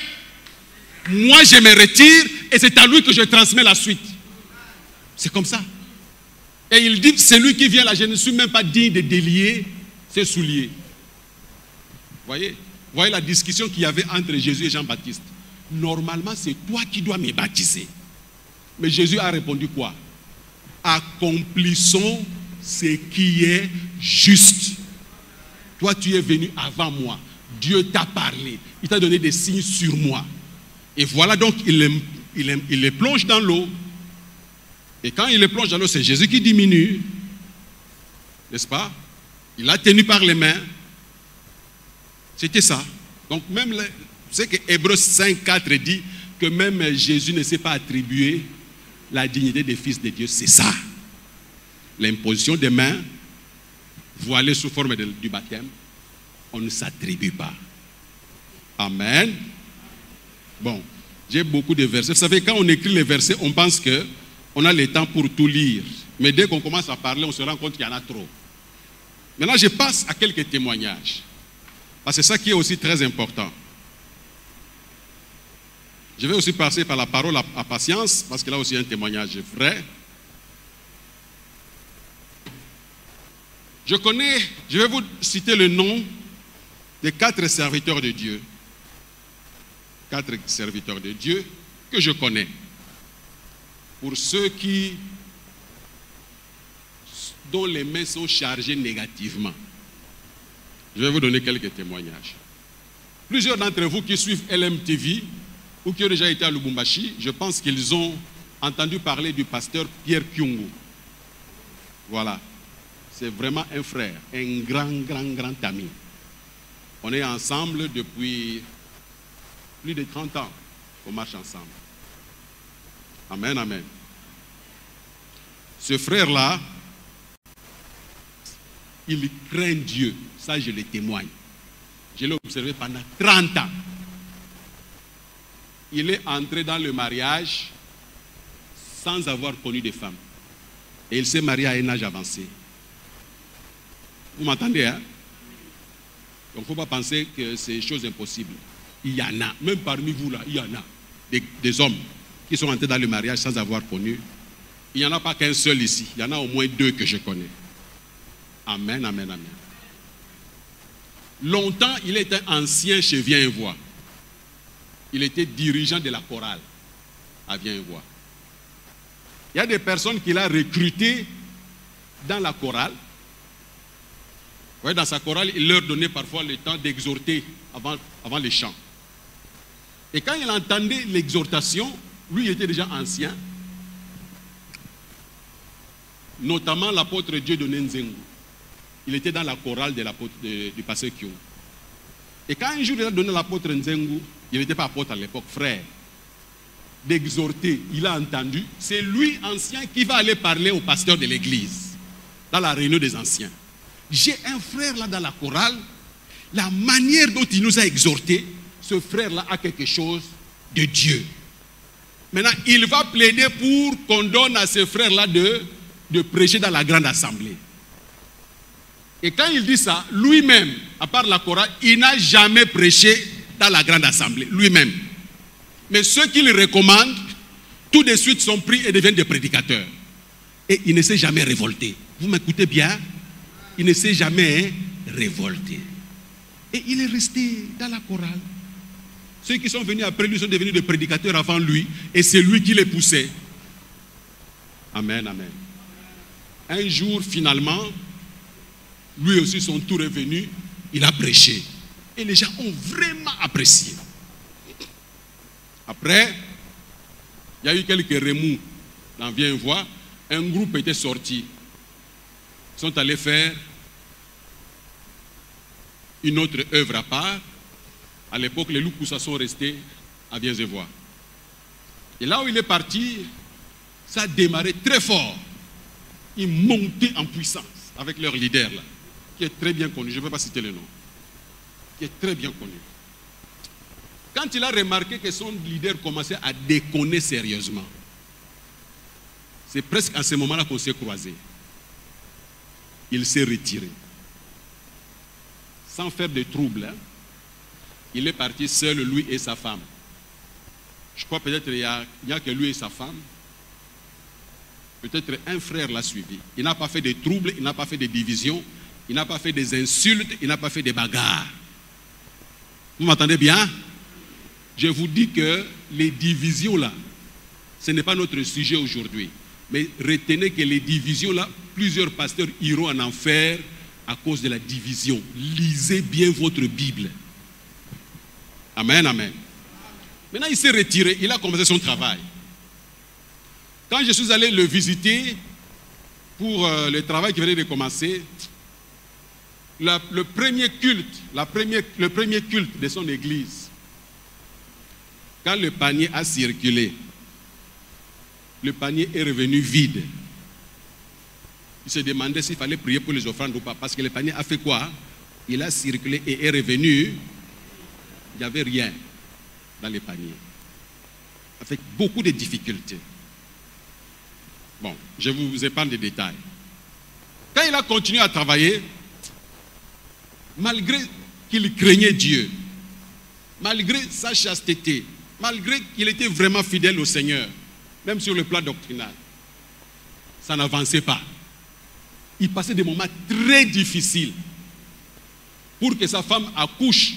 Moi, je me retire et c'est à lui que je transmets la suite. C'est comme ça. Et il dit, c'est lui qui vient là, je ne suis même pas digne de délier ses souliers. Voyez la discussion qu'il y avait entre Jésus et Jean-Baptiste. Normalement, c'est toi qui dois me baptiser. Mais Jésus a répondu quoi? Accomplissons ce qui est juste. Toi, tu es venu avant moi. Dieu t'a parlé. Il t'a donné des signes sur moi. Et voilà donc, il les plonge dans l'eau. Et quand il les plonge dans l'eau, c'est Jésus qui diminue. N'est-ce pas? Il l'a tenu par les mains. C'était ça. Donc même, c'est que Hébreux 5:4 dit que même Jésus ne s'est pas attribué la dignité des fils de Dieu. C'est ça. L'imposition des mains, voilée sous forme du baptême, on ne s'attribue pas. Amen. Bon, j'ai beaucoup de versets. Vous savez, quand on écrit les versets, on pense qu'on a le temps pour tout lire. Mais dès qu'on commence à parler, on se rend compte qu'il y en a trop. Maintenant, je passe à quelques témoignages. Parce que c'est ça qui est aussi très important. Je vais aussi passer par la parole à Patience, parce qu'il a aussi un témoignage vrai. Je vais vous citer le nom des 4 serviteurs de Dieu. 4 serviteurs de Dieu que je connais. Pour ceux dont les mains sont chargées négativement. Je vais vous donner quelques témoignages. Plusieurs d'entre vous qui suivent LMTV ou qui ont déjà été à Lubumbashi, je pense qu'ils ont entendu parler du pasteur Pierre Kyungu. Voilà. C'est vraiment un frère, un grand ami. On est ensemble depuis plus de 30 ans. On marche ensemble. Amen, amen. Ce frère-là, il craint Dieu. Ça, je le témoigne. Je l'ai observé pendant 30 ans. Il est entré dans le mariage sans avoir connu de femme. Et il s'est marié à un âge avancé. Vous m'entendez, hein? Donc, il ne faut pas penser que c'est une chose impossible. Il y en a, même parmi vous là, il y en a des hommes qui sont entrés dans le mariage sans avoir connu. Il n'y en a pas qu'un seul ici. Il y en a au moins 2 que je connais. Amen, amen, amen. Longtemps, il était ancien chez Viens-et-Vois. Il était dirigeant de la chorale à Viens-et-Vois. Il y a des personnes qu'il a recrutées dans la chorale. Ouais, dans sa chorale, il leur donnait parfois le temps d'exhorter avant les chants. Et quand il entendait l'exhortation, lui il était déjà ancien, notamment l'apôtre Dieudonné Nzengu. Il était dans la chorale du pasteur Kyung. Et quand un jour il a donné l'apôtre Nzengu, il n'était pas apôtre à l'époque, frère, d'exhorter, il a entendu, c'est lui, ancien, qui va aller parler au pasteur de l'église, dans la réunion des anciens. J'ai un frère là dans la chorale, la manière dont il nous a exhortés, ce frère-là a quelque chose de Dieu. Maintenant, il va plaider pour qu'on donne à ce frère-là de prêcher dans la grande assemblée. Et quand il dit ça, lui-même, à part la chorale, il n'a jamais prêché dans la grande assemblée, lui-même. Mais ceux qui le recommandent, tout de suite sont pris et deviennent des prédicateurs. Et il ne s'est jamais révolté. Vous m'écoutez bien? Il ne s'est jamais révolté. Et il est resté dans la chorale. Ceux qui sont venus après lui sont devenus des prédicateurs avant lui. Et c'est lui qui les poussait. Amen, amen. Un jour, finalement, lui aussi, son tour est venu. Il a prêché. Et les gens ont vraiment apprécié. Après, il y a eu quelques remous dans Viens voir. Un groupe était sorti. Ils sont allés faire une autre œuvre à part. À l'époque, les Lukusa sont restés à Viens et voir. Et là où il est parti, ça a démarré très fort. Ils montaient en puissance avec leur leader là, qui est très bien connu. Je ne vais pas citer le nom. Qui est très bien connu. Quand il a remarqué que son leader commençait à déconner sérieusement, c'est presque à ce moment-là qu'on s'est croisés. Il s'est retiré. Sans faire de trouble. Hein. Il est parti seul, lui et sa femme. Je crois peut-être qu'il n'y a que lui et sa femme. Peut-être un frère l'a suivi. Il n'a pas fait de troubles, il n'a pas fait de divisions, il n'a pas fait des insultes, il n'a pas fait de bagarres. Vous m'entendez bien? Je vous dis que les divisions là, ce n'est pas notre sujet aujourd'hui. Mais retenez que les divisions là, plusieurs pasteurs iront en enfer à cause de la division. Lisez bien votre Bible. Amen, amen. Maintenant, il s'est retiré, il a commencé son travail. Quand je suis allé le visiter pour le travail qui venait de commencer, le premier culte de son église, quand le panier a circulé, le panier est revenu vide. Il se demandait s'il fallait prier pour les offrandes ou pas, parce que le panier a fait quoi? Il a circulé et est revenu. Il n'y avait rien dans le panier, avec beaucoup de difficultés. Bon, je vous épargne des détails. Quand il a continué à travailler, malgré qu'il craignait Dieu, malgré sa chasteté, malgré qu'il était vraiment fidèle au Seigneur, même sur le plan doctrinal, ça n'avançait pas. Il passait des moments très difficiles. Pour que sa femme accouche,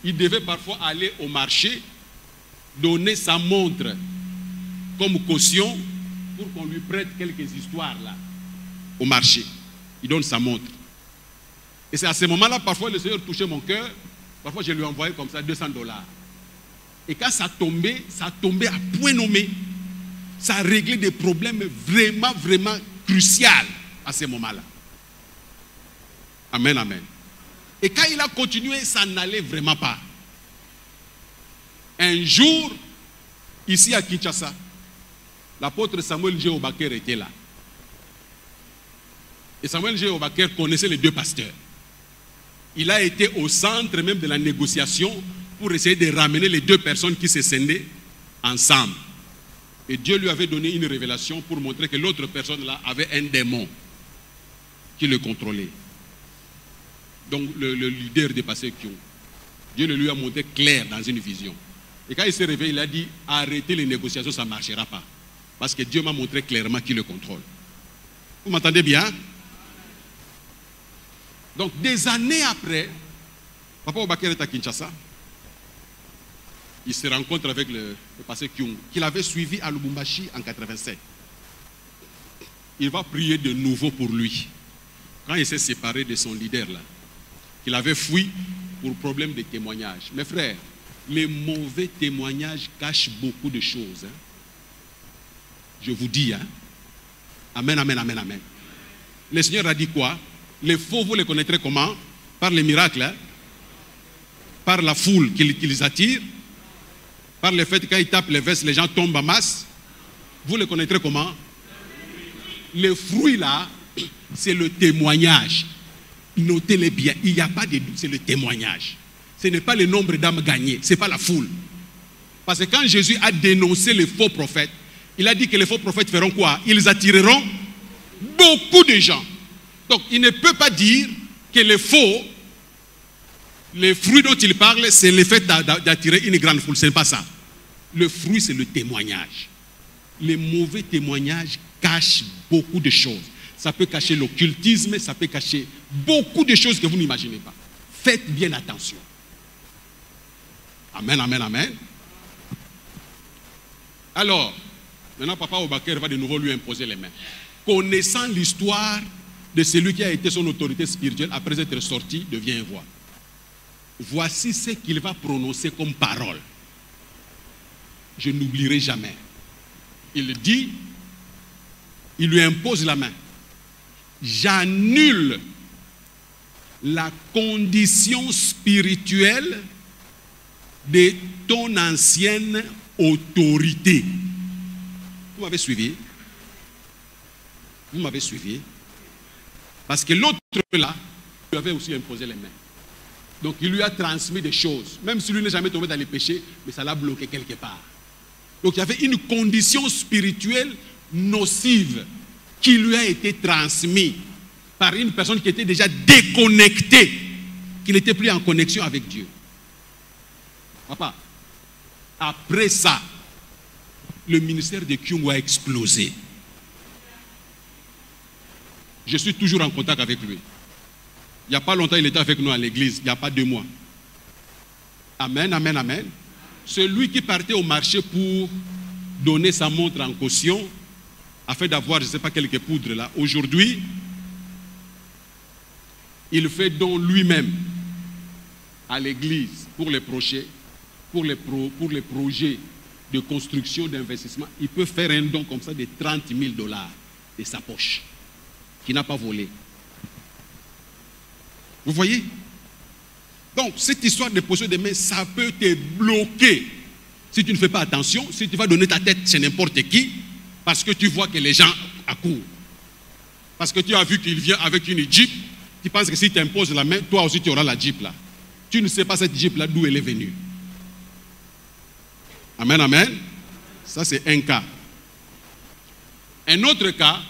il devait parfois aller au marché, donner sa montre comme caution pour qu'on lui prête quelques histoires là, au marché. Il donne sa montre. Et c'est à ce moment-là, parfois le Seigneur touchait mon cœur, parfois je lui envoyais comme ça $200. Et quand ça tombait à point nommé. Ça a réglé des problèmes vraiment, vraiment cruciaux à ce moment-là. Amen, amen. Et quand il a continué, ça n'allait vraiment pas. Un jour, ici à Kinshasa, l'apôtre Samuel G. Obaker était là. Et Samuel G. Obaker connaissait les deux pasteurs. Il a été au centre même de la négociation pour essayer de ramener les deux personnes qui se scendaient ensemble. Et Dieu lui avait donné une révélation pour montrer que l'autre personne là avait un démon qui le contrôlait. Donc le leader des pasteurs Kyung. Dieu le lui a montré clair dans une vision. Et quand il s'est réveillé, il a dit arrêtez les négociations, ça ne marchera pas. Parce que Dieu m'a montré clairement qui le contrôle. Vous m'entendez bien? Donc des années après, Papa Obaker est à Kinshasa. Il se rencontre avec le pasteur Kyung, qu'il avait suivi à Lubumbashi en 87. Il va prier de nouveau pour lui. Quand il s'est séparé de son leader là, qu'il avait fui pour problème de témoignage. Mes frères, les mauvais témoignages cachent beaucoup de choses. Hein. Je vous dis, hein. Amen, amen, amen, amen. Le Seigneur a dit quoi? Les faux, vous les connaîtrez comment? Par les miracles, hein? Par la foule qui les attire, par le fait que quand ils tapent les vestes, les gens tombent en masse. Vous les connaîtrez comment? Les fruits là, c'est le témoignage. Notez-les bien, il n'y a pas de doute, c'est le témoignage. Ce n'est pas le nombre d'âmes gagnées, ce n'est pas la foule. Parce que quand Jésus a dénoncé les faux prophètes, il a dit que les faux prophètes feront quoi? Ils attireront beaucoup de gens. Donc il ne peut pas dire que les faux, les fruits dont il parle, c'est le fait d'attirer une grande foule. Ce n'est pas ça. Le fruit, c'est le témoignage. Les mauvais témoignages cachent beaucoup de choses. Ça peut cacher l'occultisme, ça peut cacher beaucoup de choses que vous n'imaginez pas. Faites bien attention. Amen, amen, amen. Alors, maintenant, Papa Obaker va de nouveau lui imposer les mains. Connaissant l'histoire de celui qui a été son autorité spirituelle après être sorti de Viens et Vois. Voici ce qu'il va prononcer comme parole. je n'oublierai jamais. Il dit, il lui impose la main. J'annule la condition spirituelle de ton ancienne autorité. Vous m'avez suivi? Vous m'avez suivi? Parce que l'autre là, lui avait aussi imposé les mains. Donc il lui a transmis des choses. Même si lui n'est jamais tombé dans les péchés, mais ça l'a bloqué quelque part. Donc il y avait une condition spirituelle nocive qui lui a été transmise par une personne qui était déjà déconnectée, qui n'était plus en connexion avec Dieu. Papa, après ça, le ministère de Kyungu a explosé. Je suis toujours en contact avec lui. Il n'y a pas longtemps, il était avec nous à l'église, il n'y a pas 2 mois. Amen, amen, amen. Celui qui partait au marché pour donner sa montre en caution, afin d'avoir, je ne sais pas, quelques poudres là. Aujourd'hui, il fait don lui-même à l'église pour les projets, pour les projets de construction, d'investissement. Il peut faire un don comme ça de $30 000 de sa poche, qui n'a pas volé. Vous voyez? Donc, cette histoire de position des mains, ça peut te bloquer. Si tu ne fais pas attention, si tu vas donner ta tête chez n'importe qui, parce que tu vois que les gens accourent. Parce que tu as vu qu'il vient avec une Jeep, tu penses que si tu imposes la main, toi aussi tu auras la Jeep là. Tu ne sais pas cette Jeep là d'où elle est venue. Amen, amen. Ça c'est un cas. Un autre cas,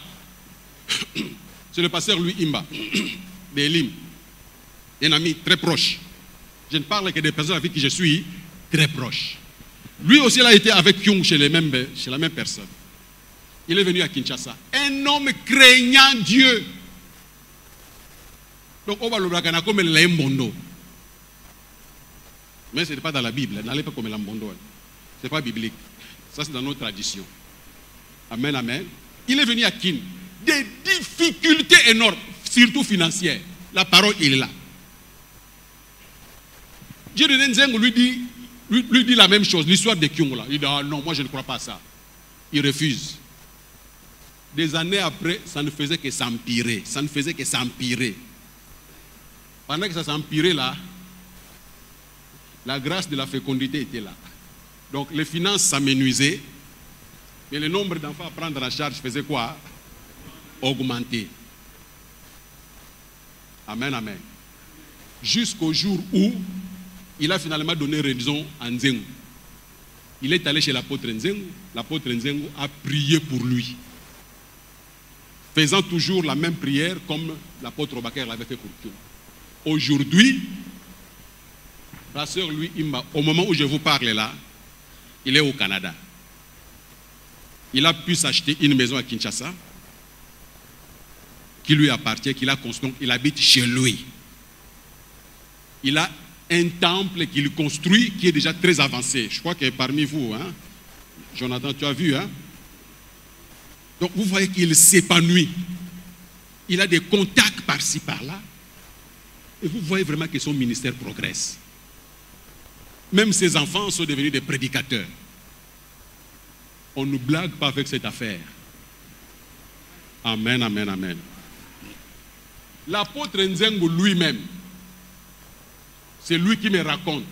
c'est le pasteur Louis Imba, d'Elim. Un ami très proche. Je ne parle que des personnes avec qui je suis très proche. Lui aussi, il a été avec Kyung chez la même personne. Il est venu à Kinshasa. Un homme craignant Dieu. Donc, on va le voir comme l'Embondo. Mais ce n'est pas dans la Bible. N'allez pas comme l'Embondo. Ce n'est pas biblique. Ça, c'est dans notre tradition. Amen, amen. Il est venu à Kin. Des difficultés énormes, surtout financières. La parole, il est là. Dieu de Nzeng lui dit la même chose, l'histoire de Kyung là. Il dit, ah non, moi je ne crois pas à ça. Il refuse. Des années après, ça ne faisait que s'empirer. Ça ne faisait que s'empirer. Pendant que ça s'empirait là, la grâce de la fécondité était là. Donc les finances s'amenuisaient, mais le nombre d'enfants à prendre en charge faisait quoi? Augmenter. Amen, amen. Jusqu'au jour où il a finalement donné raison à Nzengu. Il est allé chez l'apôtre Nzengu. L'apôtre Nzengu a prié pour lui. Faisant toujours la même prière comme l'apôtre Obakar l'avait fait pour Kyung. Aujourd'hui, la sœur Louis Imba, au moment où je vous parle là, il est au Canada. Il a pu s'acheter une maison à Kinshasa qui lui appartient, qu'il a construit. Il habite chez lui. Il a un temple qu'il construit qui est déjà très avancé. Je crois que parmi vous, hein, Jonathan, tu as vu, hein? Donc vous voyez qu'il s'épanouit. Il a des contacts par-ci, par-là. Et vous voyez vraiment que son ministère progresse. Même ses enfants sont devenus des prédicateurs. On ne blague pas avec cette affaire. Amen, amen, amen. L'apôtre Nzengu lui-même, c'est lui qui me raconte.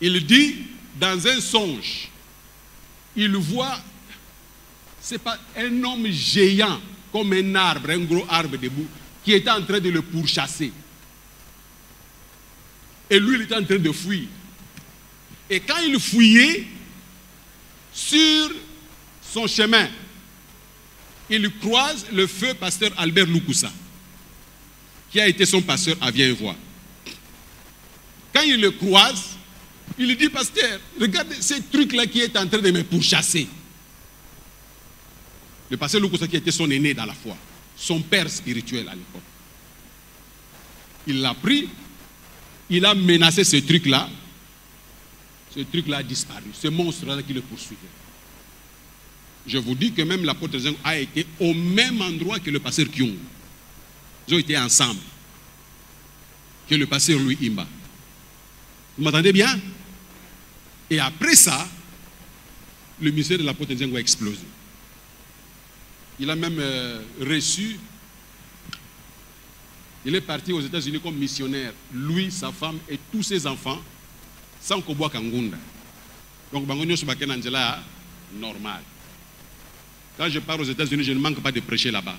Il dit, dans un songe, il voit, c'est pas un homme géant, comme un arbre, un gros arbre debout, qui était en train de le pourchasser. Et lui, il était en train de fuir. Et quand il fuyait, sur son chemin, il croise le feu pasteur Albert Lukusa, qui a été son pasteur à Viens-et-Vois. Quand il le croise, il lui dit, pasteur, regarde ce truc-là qui est en train de me pourchasser. Le pasteur Lukusa qui était son aîné dans la foi, son père spirituel à l'époque. Il l'a pris, il a menacé ce truc-là a disparu, ce monstre-là qui le poursuivait. Je vous dis que même l'apôtre Zeng a été au même endroit que le pasteur Kyung. Ils ont été ensemble. Que le pasteur Louis Imba. Vous m'entendez bien? Et après ça, le ministère de l'apôtre Nzengo a explosé. Il a même reçu, il est parti aux États-Unis comme missionnaire, lui, sa femme et tous ses enfants, sans Koboa Kangunda. Donc, Bangonio Subaken Angela, normal. Quand je pars aux États-Unis, je ne manque pas de prêcher là-bas.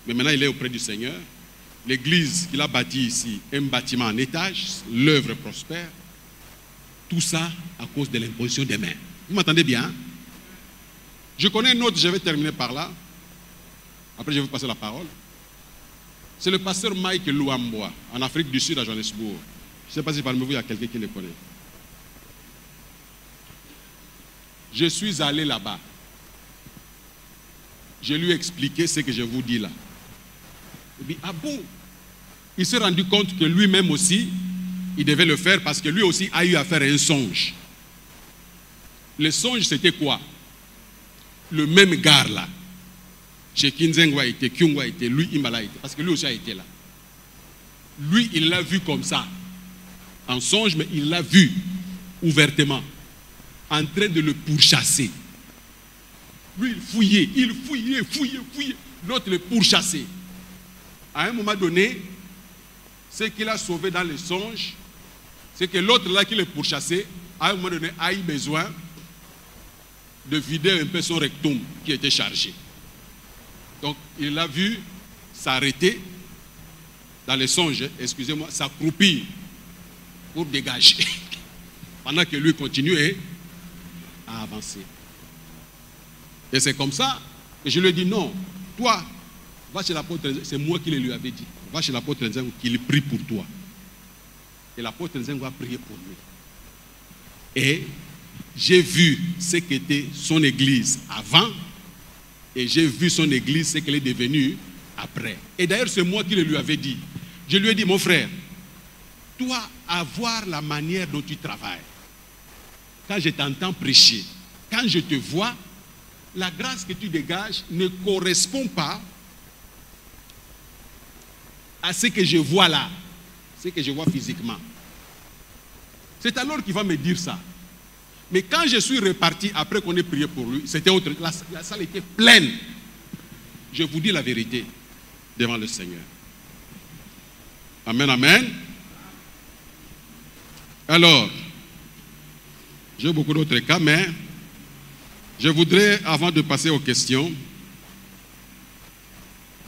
Mais maintenant, il est auprès du Seigneur. L'église qu'il a bâtie ici, un bâtiment en étage, l'œuvre prospère. Tout ça à cause de l'imposition des mains. Vous m'entendez bien? Je connais un autre, je vais terminer par là. Après, je vais vous passer la parole. C'est le pasteur Mike Luamboa, en Afrique du Sud, à Johannesburg. Je ne sais pas si parmi vous, il y a quelqu'un qui le connaît. Je suis allé là-bas. Je lui ai expliqué ce que je vous dis là. Il dit, ah bon? Il s'est rendu compte que lui-même aussi, il devait le faire parce que lui aussi a eu à faire un songe. Le songe, c'était quoi? Le même gars là. Chez Kinzengwa était, Kyungwa était, lui, Imbala était. Parce que lui aussi a été là. Lui, il l'a vu comme ça. En songe, mais il l'a vu ouvertement. En train de le pourchasser. Lui, il fouillait. L'autre le pourchassait. À un moment donné, ce qu'il a sauvé dans les songes, c'est que l'autre là qui le pourchassait, à un moment donné, a eu besoin de vider un peu son rectum qui était chargé. Donc, il l'a vu s'arrêter dans les songes, excusez-moi, s'accroupir pour dégager. Pendant que lui continuait à avancer. Et c'est comme ça que je lui ai dit, non, toi, va chez l'apôtre Nzengo, c'est moi qui le lui avais dit. Va chez l'apôtre Nzengo qu'il prie pour toi. Et l'apôtre Nzengo a prié pour lui. Et j'ai vu ce qu'était son église avant et j'ai vu son église ce qu'elle est devenue après. Et d'ailleurs, c'est moi qui le lui avais dit. Je lui ai dit, mon frère, toi, avoir la manière dont tu travailles, quand je t'entends prêcher, quand je te vois, la grâce que tu dégages ne correspond pas à ce que je vois là, ce que je vois physiquement. C'est alors qu'il va me dire ça. Mais quand je suis reparti, après qu'on ait prié pour lui, c'était autre. La salle était pleine. Je vous dis la vérité devant le Seigneur. Amen, amen. Alors, j'ai beaucoup d'autres cas, mais je voudrais, avant de passer aux questions,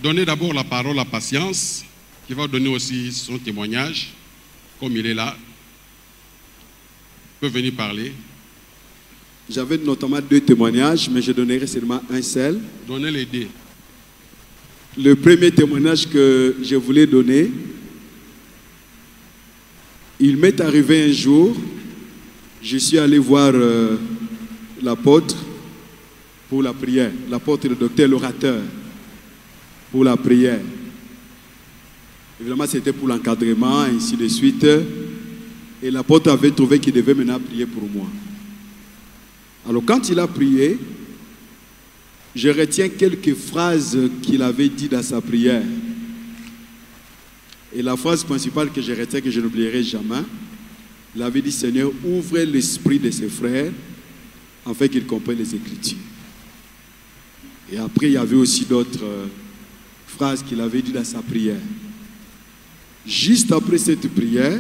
donner d'abord la parole à Patience, qui va donner aussi son témoignage, comme il est là. Il peut venir parler. J'avais notamment 2 témoignages, mais je donnerai seulement un seul. Donnez les 2. Le premier témoignage que je voulais donner, il m'est arrivé un jour, je suis allé voir l'apôtre pour la prière, l'apôtre le docteur, l'orateur, pour la prière. Évidemment, c'était pour l'encadrement, ainsi de suite. Et l'apôtre avait trouvé qu'il devait maintenant prier pour moi. Alors, quand il a prié, je retiens quelques phrases qu'il avait dites dans sa prière. Et la phrase principale que je retiens, que je n'oublierai jamais, il avait dit, Seigneur, ouvre l'esprit de ses frères afin qu'ils comprennent les Écritures. Et après, il y avait aussi d'autres phrases qu'il avait dites dans sa prière. Juste après cette prière,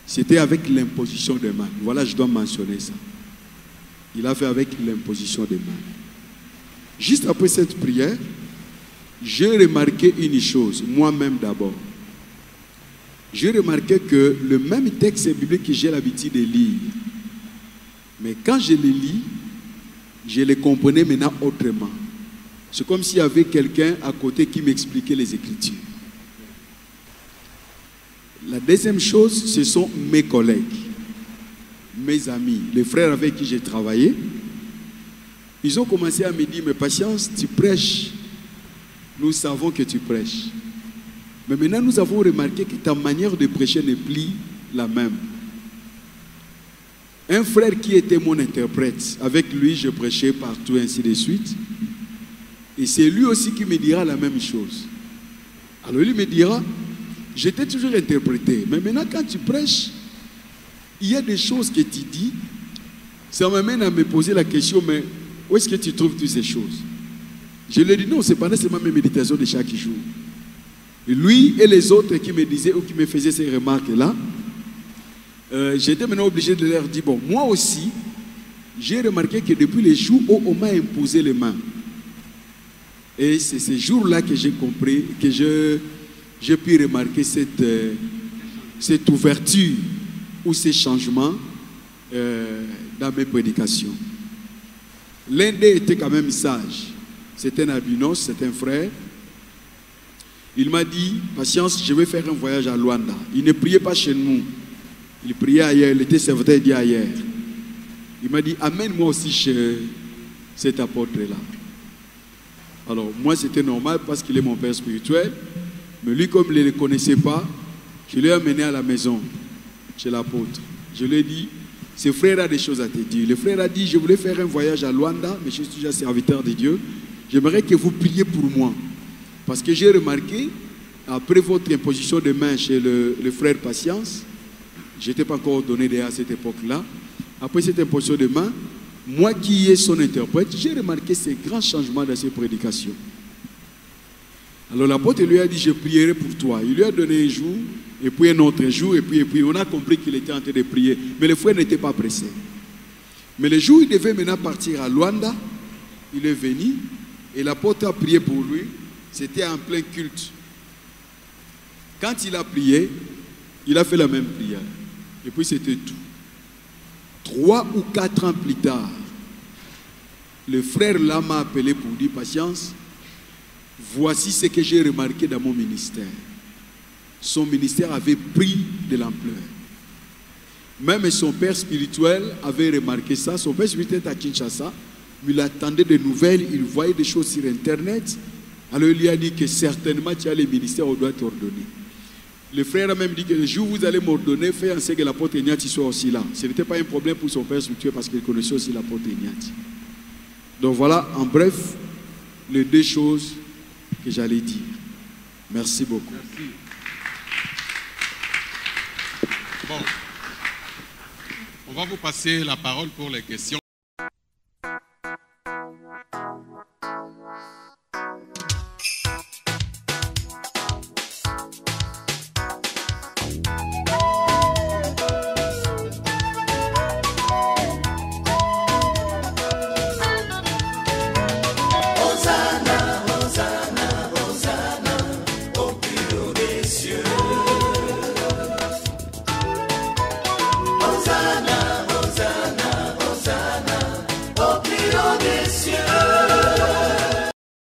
c'était avec l'imposition des mains. Voilà, je dois mentionner ça. Il a fait avec l'imposition des mains. Juste après cette prière, j'ai remarqué une chose, moi-même d'abord. J'ai remarqué que le même texte biblique que j'ai l'habitude de lire, mais quand je le lis, je le comprenais maintenant autrement. C'est comme s'il y avait quelqu'un à côté qui m'expliquait les Écritures. La deuxième chose, ce sont mes collègues, mes amis, les frères avec qui j'ai travaillé. Ils ont commencé à me dire, mais Patience, tu prêches. Nous savons que tu prêches. Mais maintenant, nous avons remarqué que ta manière de prêcher n'est plus la même. Un frère qui était mon interprète, avec lui, je prêchais partout, ainsi de suite. Et c'est lui aussi qui me dira la même chose. Alors, lui me dira, je t'ai toujours interprété. Mais maintenant, quand tu prêches, il y a des choses que tu dis, ça m'amène à me poser la question, mais où est-ce que tu trouves toutes ces choses? Je lui ai dit non, c'est pas nécessairement mes méditations de chaque jour. Et lui et les autres qui me disaient ou qui me faisaient ces remarques-là, j'étais maintenant obligé de leur dire, bon, moi aussi, j'ai remarqué que depuis les jours où on m'a imposé les mains, et c'est ces jours-là que j'ai compris, que j'ai pu remarquer cette ouverture ou ces changements dans mes prédications. L'un d'eux était quand même sage. C'était un albinos, c'est un frère. Il m'a dit, patience, je vais faire un voyage à Luanda. Il ne priait pas chez nous. Il priait ailleurs, il était serviteur Dieu ailleurs. Il m'a dit, amène-moi aussi chez cet apôtre-là. Alors, moi, c'était normal parce qu'il est mon père spirituel. Mais lui, comme il ne le connaissait pas, je l'ai amené à la maison, chez l'apôtre. Je lui ai dit, ce frère a des choses à te dire. Le frère a dit, je voulais faire un voyage à Luanda, mais je suis déjà serviteur de Dieu. J'aimerais que vous priez pour moi. Parce que j'ai remarqué, après votre imposition de main chez le frère Patience, je n'étais pas encore ordonné à cette époque-là, après cette imposition de main, moi qui ai son interprète, j'ai remarqué ces grands changements dans ses prédications. Alors l'apôtre lui a dit, je prierai pour toi. Il lui a donné un jour, et puis un autre jour, et puis on a compris qu'il était en train de prier. Mais le frère n'était pas pressé. Mais le jour où il devait maintenant partir à Luanda, il est venu, et l'apôtre a prié pour lui. C'était en plein culte. Quand il a prié, il a fait la même prière. Et puis c'était tout. 3 ou 4 ans plus tard, le frère là m'a appelé pour dire, patience, voici ce que j'ai remarqué dans mon ministère. Son ministère avait pris de l'ampleur. Même son père spirituel avait remarqué ça. Son père spirituel était à Kinshasa, mais il attendait des nouvelles, il voyait des choses sur Internet. Alors il lui a dit que certainement tu as les ministères, on doit t'ordonner. Le frère a même dit que le jour où vous allez m'ordonner, faites en sorte que l'apôtre Ignati soit aussi là. Ce n'était pas un problème pour son père spirituel parce qu'il connaissait aussi l'apôtre Ignati. Donc voilà, en bref, les 2 choses que j'allais dire. Merci beaucoup. Merci. Bon, on va vous passer la parole pour les questions.